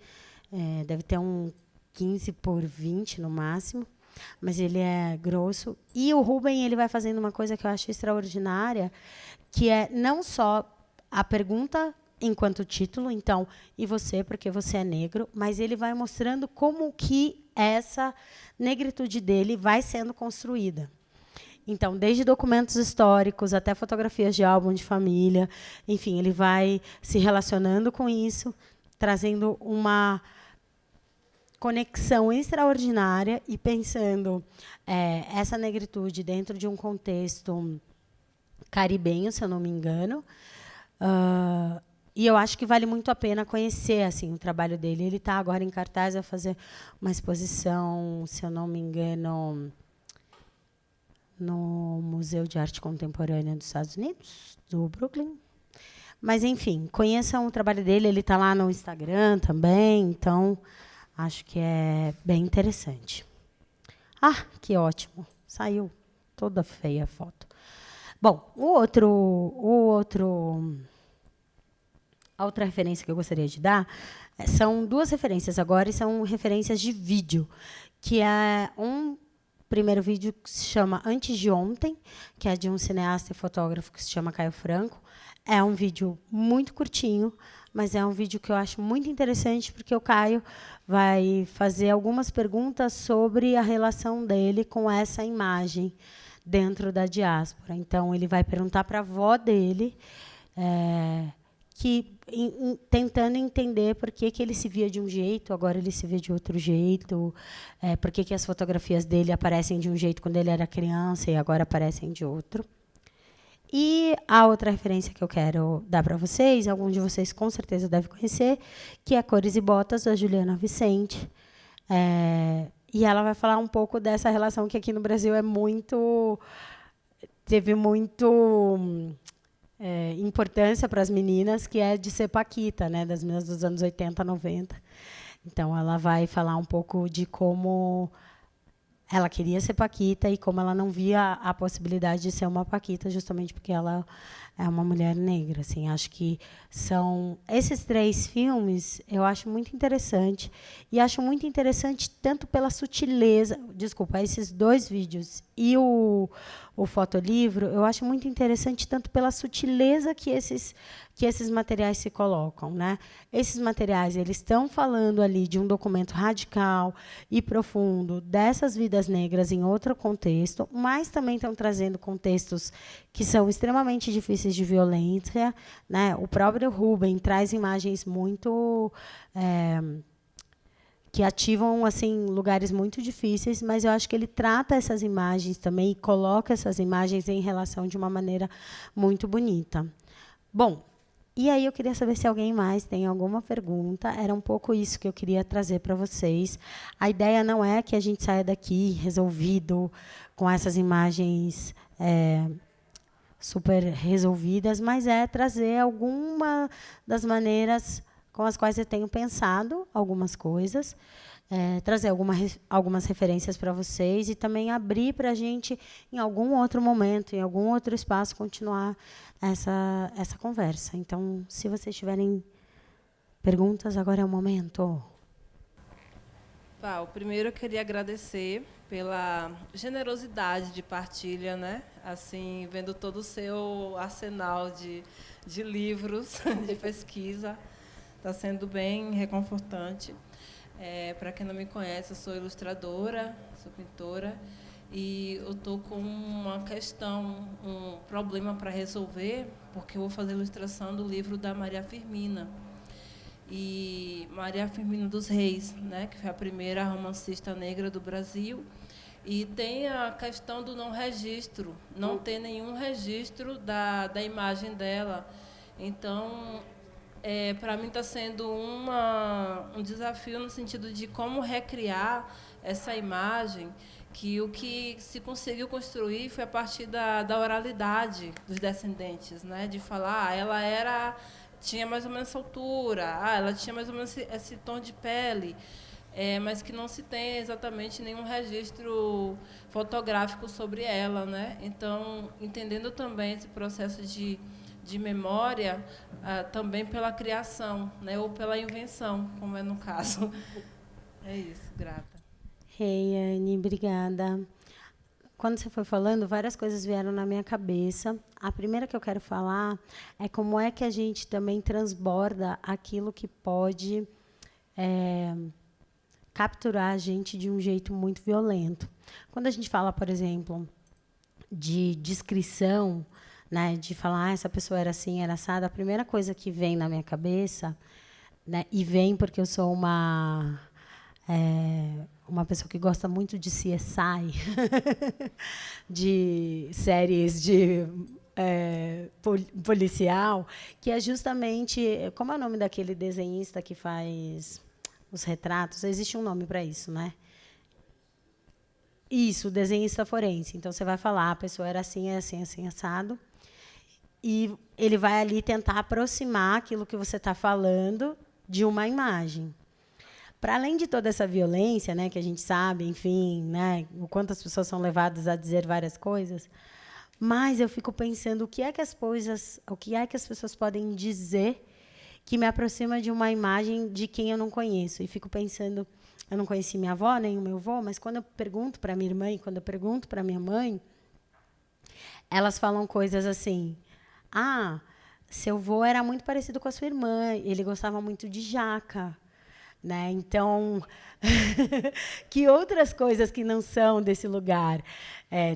deve ter um 15 por 20 no máximo. mas ele é grosso. E o Rubem, ele vai fazendo uma coisa que eu acho extraordinária, que é não só a pergunta enquanto título, então, e você, porque você é negro, mas ele vai mostrando como que essa negritude dele vai sendo construída. Então, desde documentos históricos até fotografias de álbum de família, enfim, ele vai se relacionando com isso, trazendo uma conexão extraordinária e pensando essa negritude dentro de um contexto caribenho, se eu não me engano. E eu acho que vale muito a pena conhecer assim, o trabalho dele. Ele está agora em cartaz, vai fazer uma exposição, se eu não me engano, no Museu de Arte Contemporânea dos Estados Unidos, do Brooklyn. Mas, enfim, conheçam o trabalho dele. Ele está lá no Instagram também, então acho que é bem interessante. Ah, que ótimo. Saiu toda feia a foto. Bom, a outra referência que eu gostaria de dar são duas referências agora, e são referências de vídeo, que é um primeiro vídeo que se chama Antes de Ontem, que é de um cineasta e fotógrafo que se chama Caio Franco. É um vídeo muito curtinho, mas é um vídeo que eu acho muito interessante, porque o Caio vai fazer algumas perguntas sobre a relação dele com essa imagem dentro da diáspora. Então, ele vai perguntar para a avó dele, tentando entender por que ele se via de um jeito, agora ele se vê de outro jeito, por que as fotografias dele aparecem de um jeito quando ele era criança e agora aparecem de outro. E a outra referência que eu quero dar para vocês, alguns de vocês com certeza devem conhecer, que é Cores e Botas, da Juliana Vicente. E ela vai falar um pouco dessa relação que aqui no Brasil teve muito importância para as meninas, que é de ser paquita, né, das meninas dos anos 80, 90. Então, ela vai falar um pouco de como ela queria ser paquita e como ela não via a possibilidade de ser uma paquita, justamente porque ela é uma mulher negra. Assim, acho que são esses 3 filmes, eu acho muito interessante. E acho muito interessante tanto pela sutileza... Desculpa, esses 2 vídeos e o fotolivro, eu acho muito interessante tanto pela sutileza que esses materiais se colocam, né? Esses materiais, eles estão falando ali de um documento radical e profundo dessas vidas negras em outro contexto, mas também estão trazendo contextos que são extremamente difíceis de violência, né? O próprio Rubem traz imagens muito que ativam assim lugares muito difíceis, mas eu acho que ele trata essas imagens também e coloca essas imagens em relação de uma maneira muito bonita. Bom, e aí eu queria saber se alguém mais tem alguma pergunta. Era um pouco isso que eu queria trazer para vocês. A ideia não é que a gente saia daqui resolvido com essas imagens super resolvidas, mas é trazer alguma das maneiras com as quais eu tenho pensado algumas coisas, trazer algumas referências para vocês e também abrir para a gente, em algum outro momento, em algum outro espaço, continuar essa conversa. Então, se vocês tiverem perguntas, agora é o momento. Val, primeiro eu queria agradecer pela generosidade de partilha, né? Assim, vendo todo o seu arsenal de livros, de pesquisa. Está sendo bem reconfortante. Para quem não me conhece, eu sou ilustradora, sou pintora, e eu estou com uma questão, um problema para resolver, porque eu vou fazer a ilustração do livro da Maria Firmina. E Maria Firmina dos Reis, né, que foi a primeira romancista negra do Brasil. E tem a questão do não registro, não ter nenhum registro da imagem dela. Então, para mim está sendo um desafio no sentido de como recriar essa imagem, que o que se conseguiu construir foi a partir da oralidade dos descendentes, né? De falar, ela tinha mais ou menos essa altura, ela tinha mais ou menos esse tom de pele, mas que não se tem exatamente nenhum registro fotográfico sobre ela, né? Então, entendendo também esse processo de memória, também pela criação, né, ou pela invenção, como é no caso. É isso, grata. Hey, Anne, obrigada. Quando você foi falando, várias coisas vieram na minha cabeça. A primeira que eu quero falar é como é que a gente também transborda aquilo que pode capturar a gente de um jeito muito violento. Quando a gente fala, por exemplo, de descrição, né, de falar essa pessoa era assim, era assada, a primeira coisa que vem na minha cabeça, né, e vem porque eu sou uma pessoa que gosta muito de CSI, de séries de policial, que é justamente... Como é o nome daquele desenhista que faz os retratos? Existe um nome para isso, né? Isso, desenhista forense. Então, você vai falar, a pessoa era assim, assim, assim, assado, e ele vai ali tentar aproximar aquilo que você está falando de uma imagem. Para além de toda essa violência, né, que a gente sabe, enfim, né, o quanto as pessoas são levadas a dizer várias coisas, mas eu fico pensando o que é que as pessoas podem dizer que me aproxima de uma imagem de quem eu não conheço. E fico pensando, eu não conheci minha avó nem o meu avô, mas quando eu pergunto para minha irmã e quando eu pergunto para minha mãe, elas falam coisas assim: ah, seu avô era muito parecido com a sua irmã, ele gostava muito de jaca. Né? Então, que outras coisas que não são desse lugar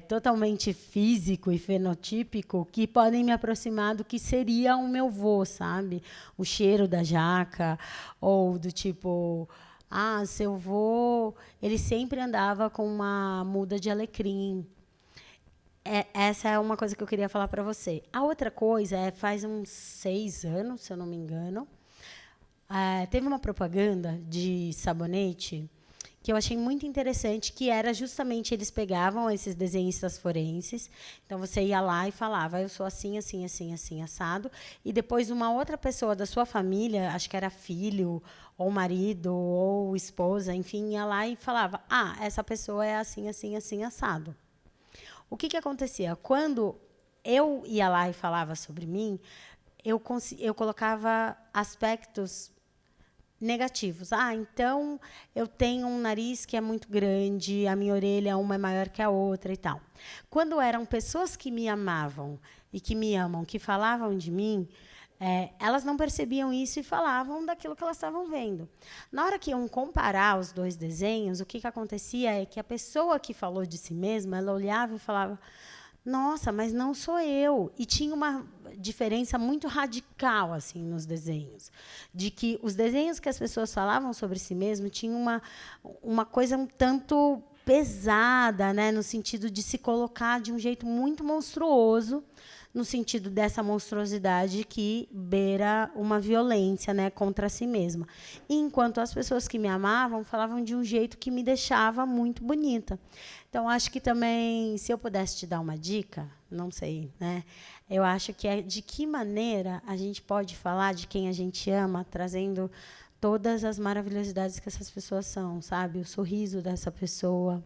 totalmente físico e fenotípico que podem me aproximar do que seria o meu vô, sabe? O cheiro da jaca, ou do tipo, seu vô, ele sempre andava com uma muda de alecrim. Essa é uma coisa que eu queria falar para você. A outra coisa faz uns 6 anos, se eu não me engano, teve uma propaganda de sabonete que eu achei muito interessante, que era justamente, eles pegavam esses desenhistas forenses, então você ia lá e falava, eu sou assim, assim, assim, assim, assado, e depois uma outra pessoa da sua família, acho que era filho, ou marido, ou esposa, enfim, ia lá e falava, essa pessoa é assim, assim, assim, assado. O que acontecia? Quando eu ia lá e falava sobre mim, eu colocava aspectos negativos. Então, eu tenho um nariz que é muito grande, a minha orelha uma é maior que a outra e tal. Quando eram pessoas que me amavam e que me amam, que falavam de mim, elas não percebiam isso e falavam daquilo que elas estavam vendo. Na hora que iam comparar os dois desenhos, o que acontecia é que a pessoa que falou de si mesma, ela olhava e falava, nossa, mas não sou eu. E tinha uma diferença muito radical assim nos desenhos, de que os desenhos que as pessoas falavam sobre si mesmas tinham uma coisa um tanto pesada, né, no sentido de se colocar de um jeito muito monstruoso, no sentido dessa monstruosidade que beira uma violência, né, contra si mesma. Enquanto as pessoas que me amavam falavam de um jeito que me deixava muito bonita. Então, acho que também, se eu pudesse te dar uma dica, não sei, né? Eu acho que de que maneira a gente pode falar de quem a gente ama, trazendo todas as maravilhosidades que essas pessoas são, sabe? O sorriso dessa pessoa,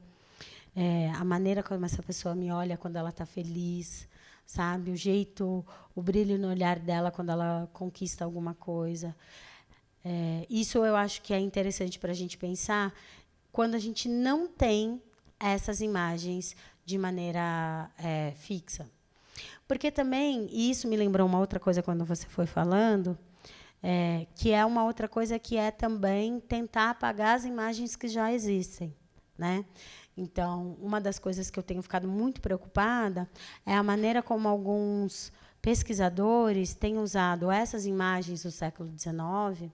a maneira como essa pessoa me olha quando ela está feliz, sabe? O jeito, o brilho no olhar dela quando ela conquista alguma coisa. Isso eu acho que é interessante para a gente pensar quando a gente não tem essas imagens de maneira fixa. Porque também, e isso me lembrou uma outra coisa quando você foi falando, que é uma outra coisa que é também tentar apagar as imagens que já existem, né? Então, uma das coisas que eu tenho ficado muito preocupada é a maneira como alguns pesquisadores têm usado essas imagens do século XIX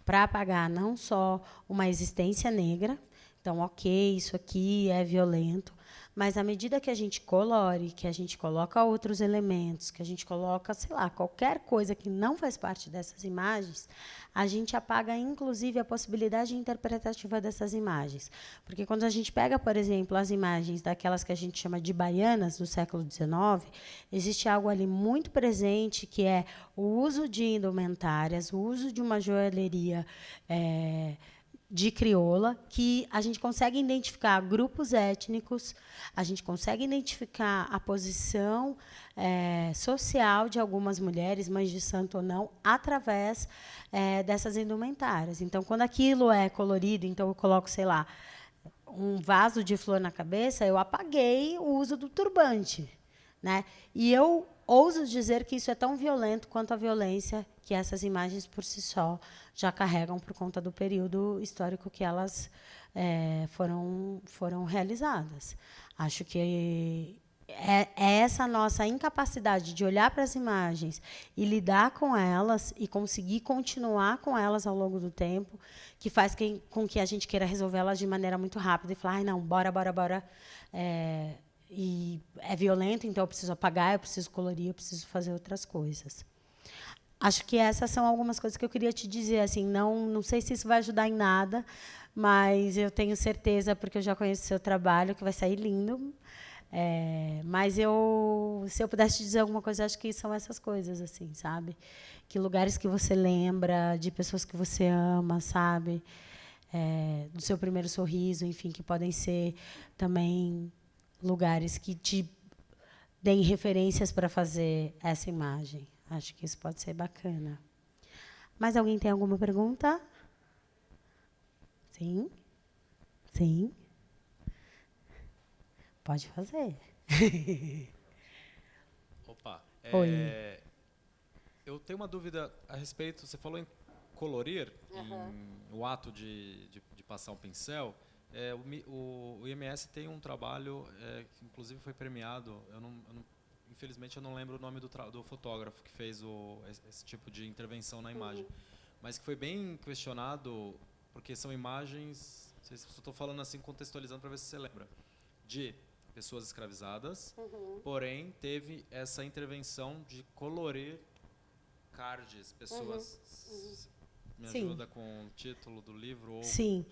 para apagar não só uma existência negra. Então, ok, isso aqui é violento, mas à medida que a gente colore, que a gente coloca outros elementos, que a gente coloca, sei lá, qualquer coisa que não faz parte dessas imagens, a gente apaga, inclusive, a possibilidade interpretativa dessas imagens. Porque quando a gente pega, por exemplo, as imagens daquelas que a gente chama de baianas do século XIX, existe algo ali muito presente, que é o uso de indumentárias, o uso de uma joalheria de crioula, que a gente consegue identificar grupos étnicos, a gente consegue identificar a posição social de algumas mulheres, mães de santo ou não, através dessas indumentárias. Então, quando aquilo é colorido, então eu coloco, sei lá, um vaso de flor na cabeça, eu apaguei o uso do turbante, né? E eu ouso dizer que isso é tão violento quanto a violência que essas imagens por si só já carregam por conta do período histórico que elas foram realizadas. Acho que é essa nossa incapacidade de olhar para as imagens e lidar com elas e conseguir continuar com elas ao longo do tempo que faz com que a gente queira resolvê-las de maneira muito rápida e falar, ai, não, bora. E é violento, então eu preciso apagar, eu preciso colorir, eu preciso fazer outras coisas. Acho que essas são algumas coisas que eu queria te dizer. Assim, não sei se isso vai ajudar em nada, mas eu tenho certeza, porque eu já conheço o seu trabalho, que vai sair lindo. Mas se eu pudesse te dizer alguma coisa, acho que são essas coisas, assim, sabe? Que lugares que você lembra, de pessoas que você ama, sabe? Do seu primeiro sorriso, enfim, que podem ser também lugares que te deem referências para fazer essa imagem. Acho que isso pode ser bacana. Mais alguém tem alguma pergunta? Sim? Sim? Pode fazer. Opa. Oi. Eu tenho uma dúvida a respeito, você falou em colorir, o ato de passar um pincel. O IMS tem um trabalho que inclusive foi premiado, infelizmente eu não lembro o nome do fotógrafo que fez esse tipo de intervenção na imagem, mas que foi bem questionado, porque são imagens, não sei se eu estou falando assim, contextualizando para ver se você lembra, de pessoas escravizadas, porém teve essa intervenção de colorir cards, pessoas... Me ajuda com o título do livro? Ou Sim.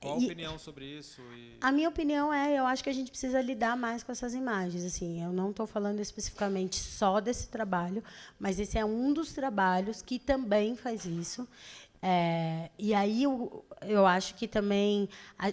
Qual a opinião sobre isso? A minha opinião eu acho que a gente precisa lidar mais com essas imagens. Assim, eu não estou falando especificamente só desse trabalho, mas esse é um dos trabalhos que também faz isso. E aí eu acho que também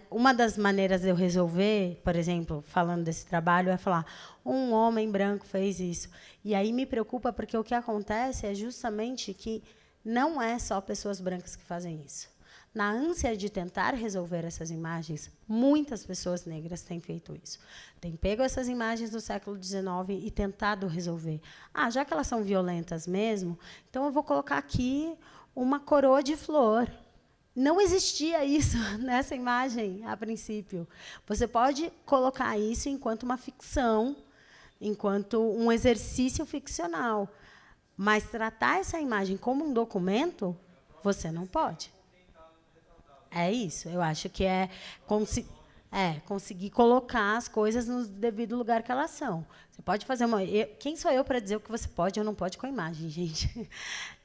uma das maneiras de eu resolver, por exemplo, falando desse trabalho, é falar um homem branco fez isso. E aí me preocupa porque o que acontece é justamente que não é só pessoas brancas que fazem isso. Na ânsia de tentar resolver essas imagens, muitas pessoas negras têm feito isso. Têm pego essas imagens do século XIX e tentado resolver. Já que elas são violentas mesmo, então eu vou colocar aqui uma coroa de flor. Não existia isso nessa imagem, a princípio. Você pode colocar isso enquanto uma ficção, enquanto um exercício ficcional. Mas tratar essa imagem como um documento, você não pode. É isso. Eu acho que conseguir colocar as coisas no devido lugar que elas são. Você pode fazer quem sou eu para dizer o que você pode ou não pode com a imagem, gente?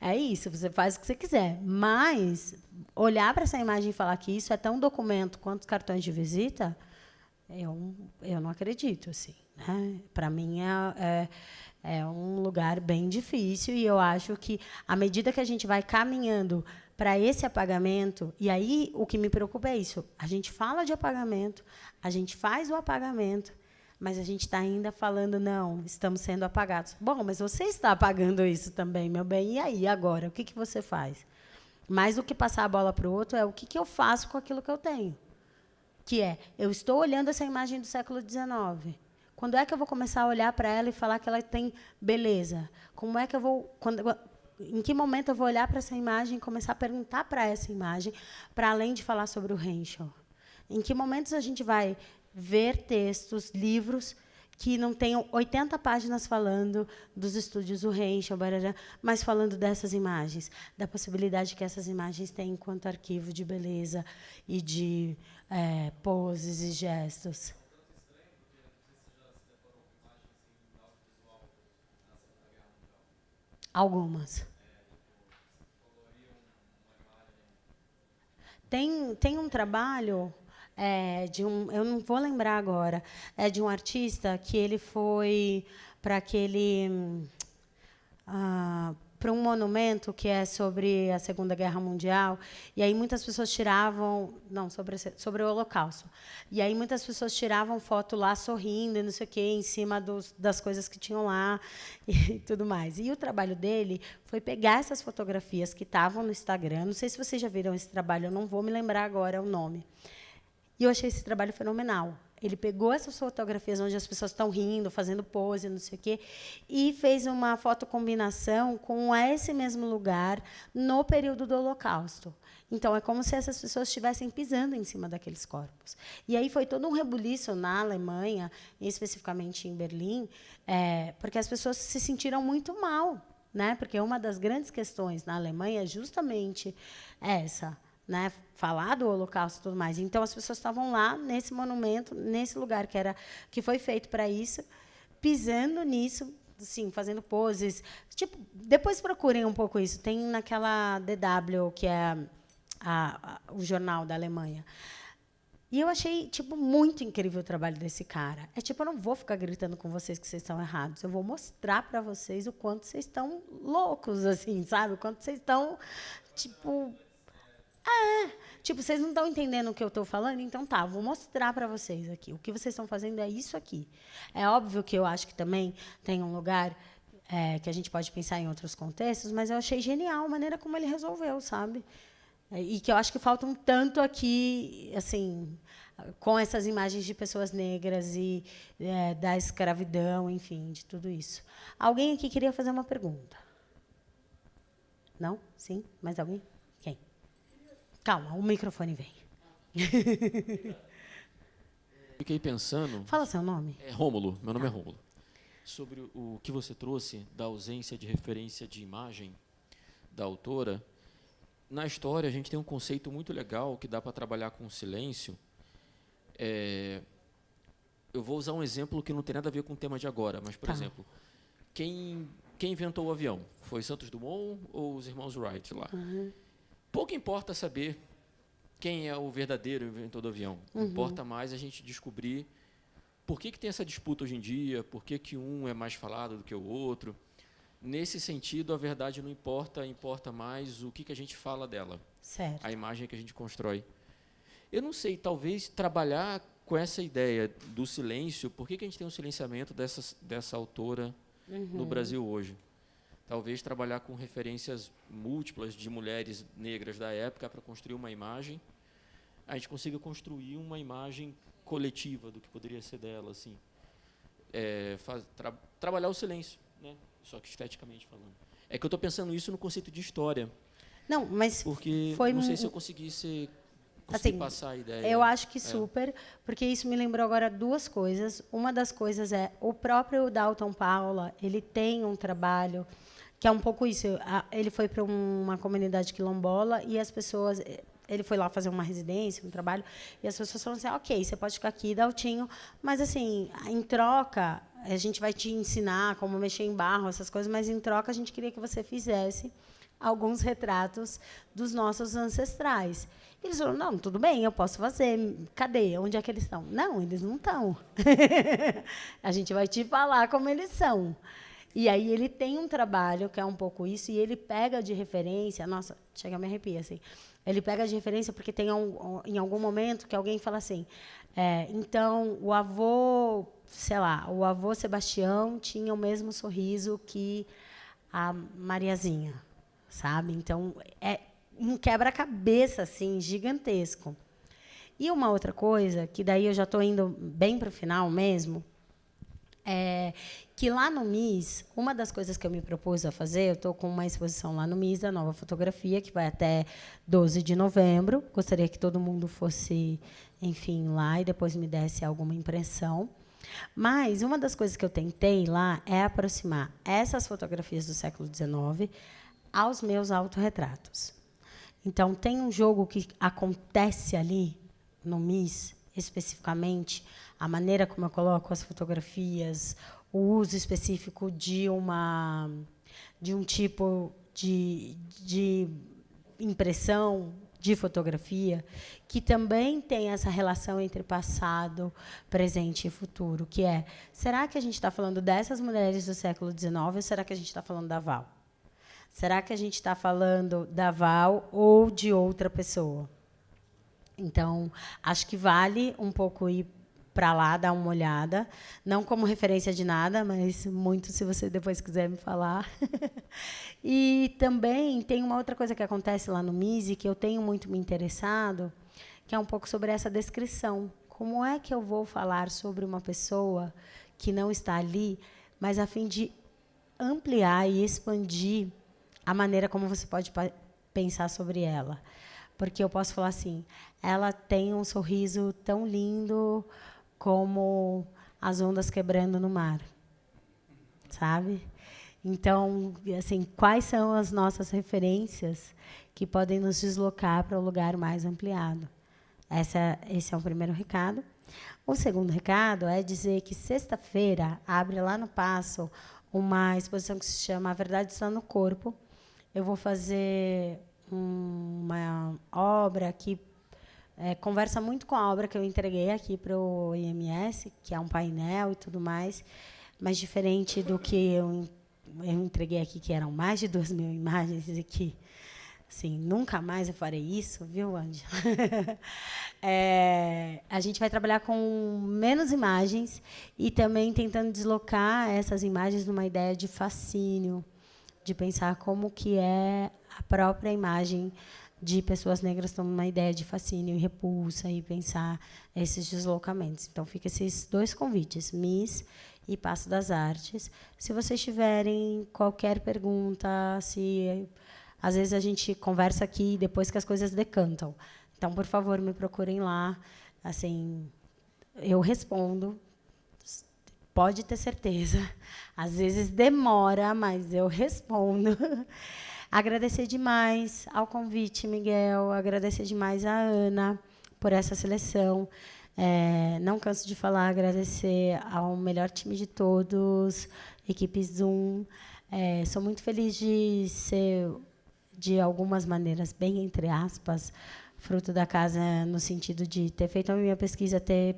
É isso. Você faz o que você quiser. Mas olhar para essa imagem e falar que isso é tão documento quanto os cartões de visita, eu não acredito, assim, né? Para mim é um lugar bem difícil e eu acho que à medida que a gente vai caminhando para esse apagamento, e aí o que me preocupa é isso, a gente fala de apagamento, a gente faz o apagamento, mas a gente está ainda falando, não, estamos sendo apagados. Bom, mas você está apagando isso também, meu bem, e aí, agora, o que você faz? Mais do que passar a bola para o outro, é o que eu faço com aquilo que eu tenho. Que eu estou olhando essa imagem do século XIX. Quando é que eu vou começar a olhar para ela e falar que ela tem beleza? Como é que eu vou... Em que momento eu vou olhar para essa imagem e começar a perguntar para essa imagem, para além de falar sobre o Henshaw? Em que momentos a gente vai ver textos, livros, que não tenham 80 páginas falando dos estúdios do Henshaw, mas falando dessas imagens, da possibilidade que essas imagens têm enquanto arquivo de beleza e de poses e gestos? Algumas. Tem um trabalho eu não vou lembrar agora, de um artista que ele foi para para um monumento que é sobre a Segunda Guerra Mundial, e aí muitas pessoas tiravam... Não, sobre o Holocausto. E aí muitas pessoas tiravam foto lá sorrindo, e não sei o quê, em cima das coisas que tinham lá e tudo mais. E o trabalho dele foi pegar essas fotografias que estavam no Instagram, não sei se vocês já viram esse trabalho, eu não vou me lembrar agora o nome, E eu achei esse trabalho fenomenal. Ele pegou essas fotografias onde as pessoas estão rindo, fazendo pose, não sei o quê, e fez uma fotocombinação com esse mesmo lugar no período do Holocausto. Então, é como se essas pessoas estivessem pisando em cima daqueles corpos. E aí foi todo um rebuliço na Alemanha, especificamente em Berlim, porque as pessoas se sentiram muito mal, né? Porque uma das grandes questões na Alemanha é justamente essa, né, falar do Holocausto e tudo mais. Então, as pessoas estavam lá, nesse monumento, nesse lugar que foi feito para isso, pisando nisso, assim, fazendo poses. Tipo, depois procurem um pouco isso. Tem naquela DW, que é o jornal da Alemanha. E eu achei, tipo, muito incrível o trabalho desse cara. É tipo, eu não vou ficar gritando com vocês que vocês estão errados. Eu vou mostrar para vocês o quanto vocês estão loucos, assim, sabe? O quanto vocês estão, tipo... Tipo, vocês não estão entendendo o que eu estou falando? Então tá, vou mostrar para vocês aqui. O que vocês estão fazendo é isso aqui. É óbvio que eu acho que também tem um lugar que a gente pode pensar em outros contextos, mas eu achei genial a maneira como ele resolveu, sabe? E que eu acho que falta um tanto aqui, assim, com essas imagens de pessoas negras e da escravidão, enfim, de tudo isso. Alguém aqui queria fazer uma pergunta? Não? Sim? Mais alguém? Quem? Calma, o microfone vem. Fiquei pensando... Fala seu nome. Rômulo, meu nome é Rômulo. Sobre o que você trouxe da ausência de referência de imagem da autora. Na história, a gente tem um conceito muito legal que dá para trabalhar com silêncio. Eu vou usar um exemplo que não tem nada a ver com o tema de agora, mas, por exemplo, quem inventou o avião? Foi Santos Dumont ou os irmãos Wright lá? Uhum. Pouco importa saber quem é o verdadeiro inventor do avião. Importa mais a gente descobrir por que tem essa disputa hoje em dia, por que um é mais falado do que o outro. Nesse sentido, a verdade não importa, importa mais o que a gente fala dela. Certo. A imagem que a gente constrói. Eu não sei, talvez trabalhar com essa ideia do silêncio, por que a gente tem um silenciamento dessa autora no Brasil hoje? Talvez trabalhar com referências múltiplas de mulheres negras da época para construir uma imagem, a gente consiga construir uma imagem coletiva do que poderia ser dela, assim. Trabalhar o silêncio, né? Só que esteticamente falando. É que eu estou pensando isso no conceito de história. Não, mas porque foi não sei se eu consegui assim, passar a ideia. Eu acho que super, porque isso me lembrou agora duas coisas. Uma das coisas é o próprio Dalton Paula, ele tem um trabalho que é um pouco isso. Ele foi para uma comunidade quilombola e as pessoas... Ele foi lá fazer uma residência, um trabalho, e as pessoas falaram assim, ok, você pode ficar aqui, Daltinho, mas, assim, em troca, a gente vai te ensinar como mexer em barro, essas coisas, mas, em troca, a gente queria que você fizesse alguns retratos dos nossos ancestrais. E eles falaram, não, tudo bem, eu posso fazer. Cadê? Onde é que eles estão? Não, eles não estão. A gente vai te falar como eles são. E aí ele tem um trabalho que é um pouco isso, e ele pega de referência... Nossa, chega a me arrepiar, assim. Ele pega de referência porque tem em algum momento que alguém fala assim, então, o avô Sebastião tinha o mesmo sorriso que a Mariazinha, sabe? Então, é um quebra-cabeça, assim, gigantesco. E uma outra coisa, que daí eu já estou indo bem para o final mesmo, que lá no MIS, uma das coisas que eu me propus a fazer, eu estou com uma exposição lá no MIS, da Nova Fotografia, que vai até 12 de novembro. Gostaria que todo mundo fosse, enfim, lá e depois me desse alguma impressão. Mas uma das coisas que eu tentei lá é aproximar essas fotografias do século XIX aos meus autorretratos. Então, tem um jogo que acontece ali, no MIS, especificamente, a maneira como eu coloco as fotografias, o uso específico de um tipo de impressão de fotografia, que também tem essa relação entre passado, presente e futuro, que é, será que a gente está falando dessas mulheres do século XIX ou será que a gente está falando da Val? Será que a gente está falando da Val ou de outra pessoa? Então, acho que vale um pouco ir para lá, dar uma olhada. Não como referência de nada, mas muito se você depois quiser me falar. E também tem uma outra coisa que acontece lá no MISE, que eu tenho muito me interessado, que é um pouco sobre essa descrição. Como é que eu vou falar sobre uma pessoa que não está ali, mas a fim de ampliar e expandir a maneira como você pode pensar sobre ela? Porque eu posso falar assim, ela tem um sorriso tão lindo como as ondas quebrando no mar, sabe? Então, assim, quais são as nossas referências que podem nos deslocar para um lugar mais ampliado? Esse é o primeiro recado. O segundo recado é dizer que sexta-feira abre lá no Passo uma exposição que se chama A Verdade Está no Corpo. Eu vou fazer uma obra que conversa muito com a obra que eu entreguei aqui para o IMS, que é um painel e tudo mais, mas diferente do que eu entreguei aqui, que eram mais de 2.000 imagens, e que, assim, nunca mais eu farei isso, viu, Ângela? A gente vai trabalhar com menos imagens e também tentando deslocar essas imagens numa ideia de fascínio, de pensar como que é a própria imagem de pessoas negras tendo uma ideia de fascínio e repulsa e pensar esses deslocamentos. Então, fica esses 2 convites, Miss e Passo das Artes. Se vocês tiverem qualquer pergunta, se às vezes a gente conversa aqui depois que as coisas decantam. Então, por favor, me procurem lá. Assim, eu respondo. Pode ter certeza. Às vezes demora, mas eu respondo. Agradecer demais ao convite, Miguel. Agradecer demais a Ana por essa seleção. Não canso de falar, agradecer ao melhor time de todos, equipe Zoom. Sou muito feliz de ser, de algumas maneiras, bem entre aspas, fruto da casa, no sentido de ter feito a minha pesquisa, ter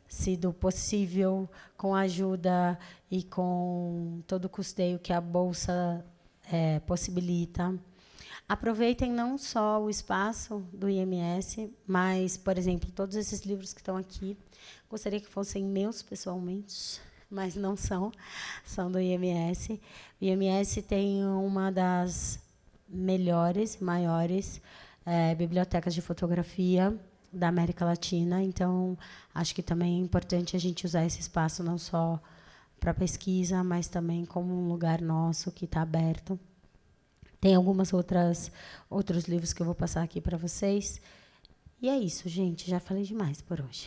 sido possível com a ajuda e com todo o custeio que a Bolsa possibilita. Aproveitem não só o espaço do IMS, mas, por exemplo, todos esses livros que estão aqui, gostaria que fossem meus pessoalmente, mas não são, são do IMS. O IMS tem uma das melhores, maiores bibliotecas de fotografia da América Latina, então acho que também é importante a gente usar esse espaço não só para pesquisa, mas também como um lugar nosso que está aberto. Tem outros livros que eu vou passar aqui para vocês. E é isso, gente. Já falei demais por hoje.